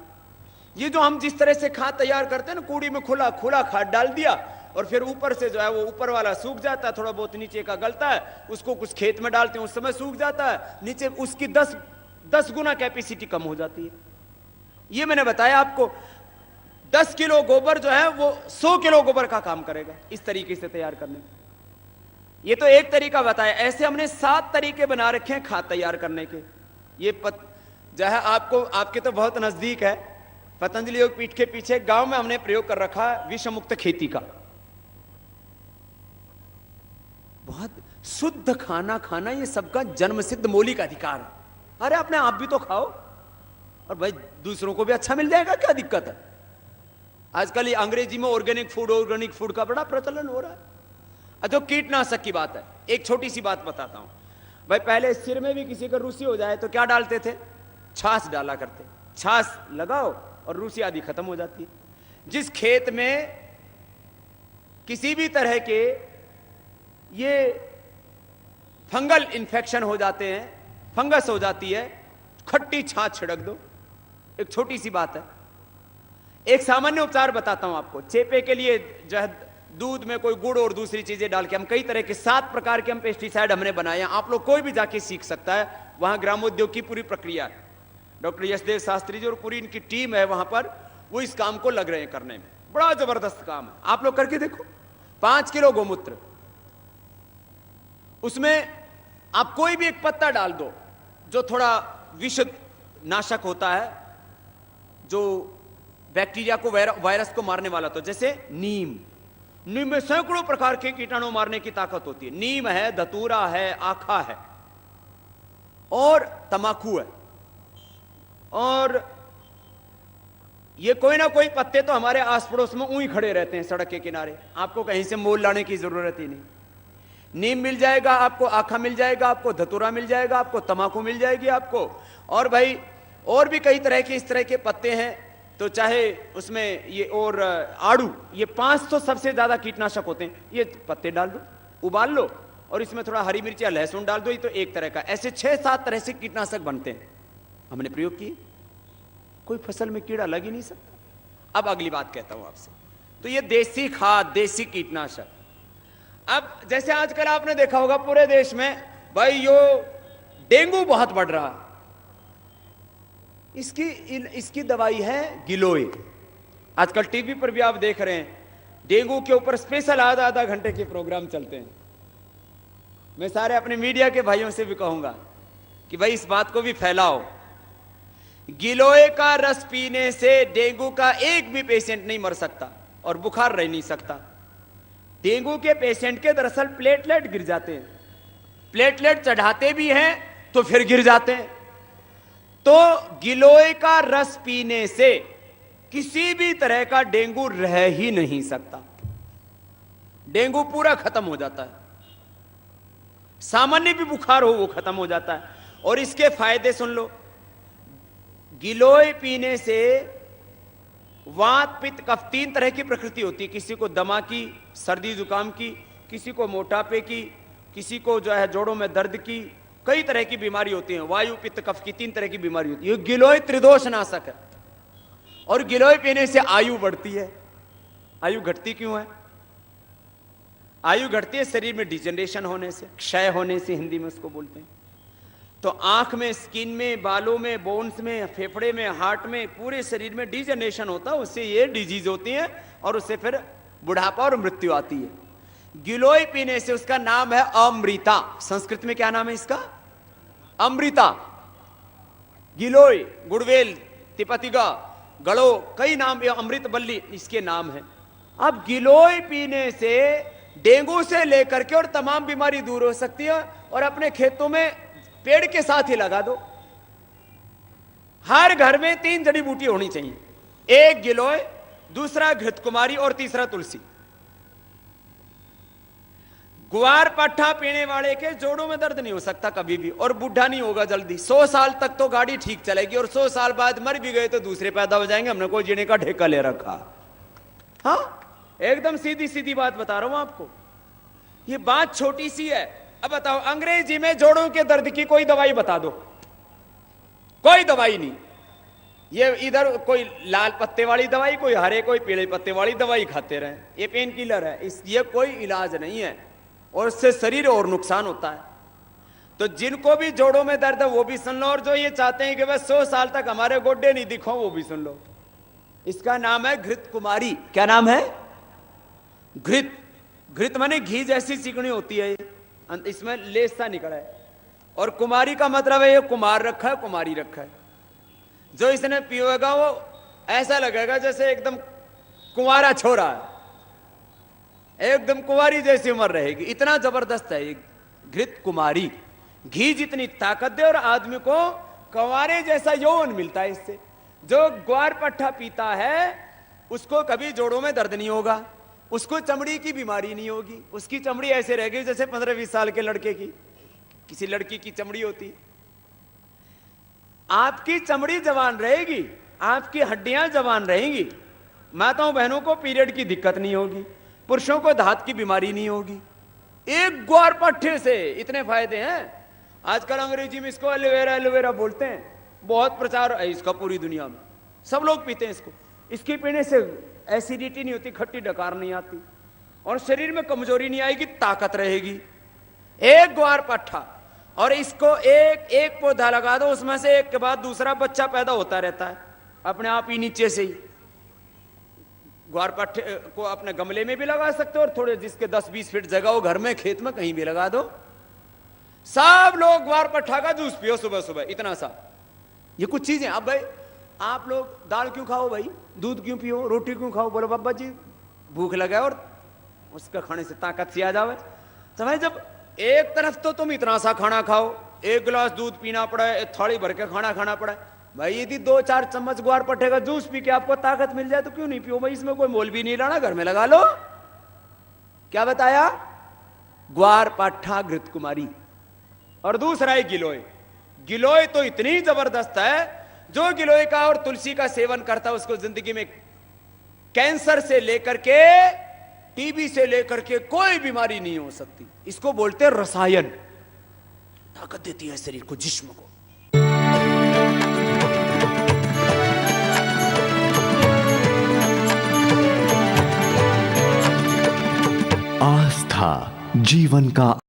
ये जो हम जिस तरह से खाद तैयार करते हैं ना, कूड़ी में खुला खाद डाल दिया और फिर ऊपर से जो है वो ऊपर वाला सूख जाता है, थोड़ा बहुत नीचे का गलता है, उसको कुछ खेत में डालते हैं, उस समय सूख जाता है, नीचे उसकी 10 गुना कैपेसिटी कम हो जाती है। ये मैंने बताया आपको। 10 किलो गोबर जो है वो 100 किलो गोबर का काम करेगा इस तरीके से तैयार करने। ये तो एक तरीका बताया, ऐसे हमने 7 तरीके बना रखे हैं खाद तैयार करने के। ये जो है आपको आपके तो बहुत नजदीक है, पतंजलि योग पीठ के पीछे गांव में हमने प्रयोग कर रखा है विष मुक्त खेती का। बहुत शुद्ध खाना ये सबका जन्म सिद्ध मौलिक अधिकार है। अरे अपने आप भी तो खाओ और भाई दूसरों को भी अच्छा मिल जाएगा, क्या दिक्कत है। आजकल ये अंग्रेजी में ऑर्गेनिक फूड का बड़ा प्रचलन हो रहा है। जो कीटनाशक की बात है, एक छोटी सी बात बताता हूं भाई। पहले सिर में भी किसी का रूसी हो जाए तो क्या डालते थे? छाछ डाला करते। छाछ लगाओ और रूसी आदि खत्म हो जाती है। जिस खेत में किसी भी तरह के ये फंगल इन्फेक्शन हो जाते हैं, फंगस हो जाती है, खट्टी छाछ छिड़क दो। एक छोटी सी बात है। एक सामान्य उपचार बताता हूं आपको। चेपे के लिए जो है दूध में कोई गुड़ और दूसरी चीजें डाल के हम कई तरह के 7 प्रकार के हम पेस्टिसाइड हमने बनाए हैं। आप लोग कोई भी जाके सीख सकता है, वहां ग्रामोद्योग की पूरी प्रक्रिया है। डॉक्टर यशदेव शास्त्री जी और पूरी इनकी टीम है वहां पर, वो इस काम को लग रहे हैं करने में। बड़ा जबरदस्त काम है, आप लोग करके देखो। 5 किलो गोमूत्र, उसमें आप कोई भी एक पत्ता डाल दो जो थोड़ा विष नाशक होता है, जो बैक्टीरिया को वायरस को मारने वाला। तो जैसे नीम में सैकड़ों प्रकार के कीटाणु मारने की ताकत होती है। नीम है, धतूरा है, आखा है और तमाकू है। और ये कोई ना कोई पत्ते तो हमारे आस पड़ोस में ऊई खड़े रहते हैं सड़क के किनारे, आपको कहीं से मोल लाने की जरूरत ही नहीं। नीम मिल जाएगा आपको, आखा मिल जाएगा आपको, धतूरा मिल जाएगा आपको, तमाकू मिल जाएगी आपको। और भाई और भी कई तरह के इस तरह के पत्ते हैं, तो चाहे उसमें ये और आड़ू, ये 5 तो सबसे ज्यादा कीटनाशक होते हैं। ये पत्ते डाल दो, उबाल लो और इसमें थोड़ा हरी मिर्च या लहसुन डाल दो। ये तो एक तरह का, ऐसे 6-7 तरह से कीटनाशक बनते हैं, हमने प्रयोग किए। कोई फसल में कीड़ा लग ही नहीं सकता। अब अगली बात कहता हूं आपसे। तो ये देसी खाद, देसी कीटनाशक। अब जैसे आजकल आपने देखा होगा पूरे देश में भाई यो डेंगू बहुत बढ़ रहा है, इसकी दवाई है गिलोय। आजकल टीवी पर भी आप देख रहे हैं, डेंगू के ऊपर स्पेशल आधा घंटे के प्रोग्राम चलते हैं। मैं सारे अपने मीडिया के भाइयों से भी कहूंगा कि भाई इस बात को भी फैलाओ। गिलोय का रस पीने से डेंगू का एक भी पेशेंट नहीं मर सकता और बुखार रह नहीं सकता। डेंगू के पेशेंट के दरअसल प्लेटलेट गिर जाते हैं, प्लेटलेट चढ़ाते भी हैं तो फिर गिर जाते हैं। तो गिलोय का रस पीने से किसी भी तरह का डेंगू रह ही नहीं सकता, डेंगू पूरा खत्म हो जाता है। सामान्य भी बुखार हो वो खत्म हो जाता है। और इसके फायदे सुन लो। गिलोय पीने से वात, पित्त, कफ 3 तरह की प्रकृति होती है। किसी को दमा की, सर्दी जुकाम की, किसी को मोटापे की, किसी को जो है जोड़ों में दर्द की, कई तरह की बीमारी होती है। वायु, पित्त, कफ की 3 तरह की बीमारी होती है। गिलोय त्रिदोष नाशक है। और गिलोय पीने से आयु बढ़ती है। आयु घटती क्यों है? आयु घटती है शरीर में डिजेनरेशन होने से, क्षय होने से हिंदी में उसको बोलते हैं। तो आंख में, स्किन में, बालों में, बोन्स में, फेफड़े में, हार्ट में, पूरे शरीर में डिजेनरेशन होता है। उससे ये डिजीज होती है और उससे फिर बुढ़ापा और मृत्यु आती है। गिलोय पीने से उसका नाम है अमृता। संस्कृत में क्या नाम है इसका? अमृता। गिलोय, गुड़वेल, तिपतिगा, गड़ो, कई नाम, ये अमृत बल्ली इसके नाम है। अब गिलोय पीने से डेंगू से लेकर के और तमाम बीमारी दूर हो सकती है। और अपने खेतों में पेड़ के साथ ही लगा दो। हर घर में 3 जड़ी बूटी होनी चाहिए, एक गिलोय, दूसरा घृतकुमारी और तीसरा तुलसी। ग्वार पट्टा पीने वाले के जोड़ों में दर्द नहीं हो सकता कभी भी, और बूढ़ा नहीं होगा जल्दी। 100 साल तक तो गाड़ी ठीक चलेगी, और 100 साल बाद मर भी गए तो दूसरे पैदा हो जाएंगे। हमने कोई जीने का ठेका ले रखा। हाँ, एकदम सीधी सीधी बात बता रहा हूं आपको। ये बात छोटी सी है। अब बताओ, अंग्रेजी में जोड़ों के दर्द की कोई दवाई बता दो। कोई दवाई नहीं। ये इधर कोई लाल पत्ते वाली दवाई, कोई हरे, कोई पीले पत्ते वाली दवाई खाते रहे। ये पेन किलर है, ये कोई इलाज नहीं है, और इससे शरीर और नुकसान होता है। तो जिनको भी जोड़ों में दर्द है वो भी सुन लो, और जो ये चाहते हैं कि बस 100 साल तक हमारे गोड्डे नहीं दिखो वो भी सुन लो। इसका नाम है घृत कुमारी। क्या नाम है? घृत। घृत माने घी जैसी चिकनी होती है, इसमें लेस सा निकला है। और कुमारी का मतलब है ये कुमार रखा है, कुमारी रखा है। जो इसने पिएगा वो ऐसा लगेगा जैसे एकदम कुंवारा छोरा है, एकदम कुंवारी जैसी उम्र रहेगी। इतना जबरदस्त है ये घृत कुमारी। घी जितनी ताकत दे और आदमी को कुंवारे जैसा यौवन मिलता है इससे। जो ग्वार पट्टा पीता है उसको कभी जोड़ों में दर्द नहीं होगा, उसको चमड़ी की बीमारी नहीं होगी। उसकी चमड़ी ऐसे रहेगी जैसे 15-20 साल के लड़के की, किसी लड़की की चमड़ी होती। आपकी चमड़ी जवान रहेगी, आपकी हड्डियां जवान रहेंगी। माताओं बहनों को पीरियड की दिक्कत नहीं होगी, पुरुषों को दांत की बीमारी नहीं होगी। एक ग्वार पट्टे से इतने फायदे हैं। आजकल अंग्रेजी में इसको एलोवेरा एलोवेरा बोलते हैं, बहुत प्रचार है इसका पूरी दुनिया में, सब लोग पीते हैं इसको। इसके पीने से एसिडिटी नहीं होती, खट्टी डकार नहीं आती, और शरीर में कमजोरी नहीं आएगी, ताकत रहेगी। एक ग्वार पट्टा, और इसको एक एक पौधा लगा दो, उसमें से एक के बाद दूसरा बच्चा पैदा होता रहता है अपने आप ही नीचे से ही। ग्वार पट्टे को अपने गमले में भी लगा सकते हो, और थोड़े जिसके 10-20 फीट जगह हो घर में, खेत में कहीं भी लगा दो। सब लोग ग्वार पट्टा का जूस पियो सुबह सुबह, इतना सा। ये कुछ चीजें। अब भाई आप लोग दाल क्यों खाओ भाई, दूध क्यों पियो, रोटी क्यों खाओ? बोलो बाबा जी भूख लगा और उसका खाने से ताकत सी आ जावे। तो भाई जब एक तरफ तो तुम इतना सा खाना खाओ, 1 गिलास दूध पीना पड़ा है, एक थाली भर के खाना खाना पड़ा है, भाई यदि 2-4 चम्मच ग्वार पट्टे का जूस पी के आपको ताकत मिल जाए तो क्यों नहीं पियो भाई? इसमें कोई मोल भी नहीं लाना, घर में लगा लो। क्या बताया? ग्वार पट्टा घृत कुमारी। और दूसरा है गिलोय। गिलोय तो इतनी जबरदस्त है, जो गिलोय का और तुलसी का सेवन करता है उसको जिंदगी में कैंसर से लेकर के टीबी से लेकर के कोई बीमारी नहीं हो सकती। इसको बोलते हैं रसायन, ताकत देती है शरीर को, जिस्म को। आस्था जीवन का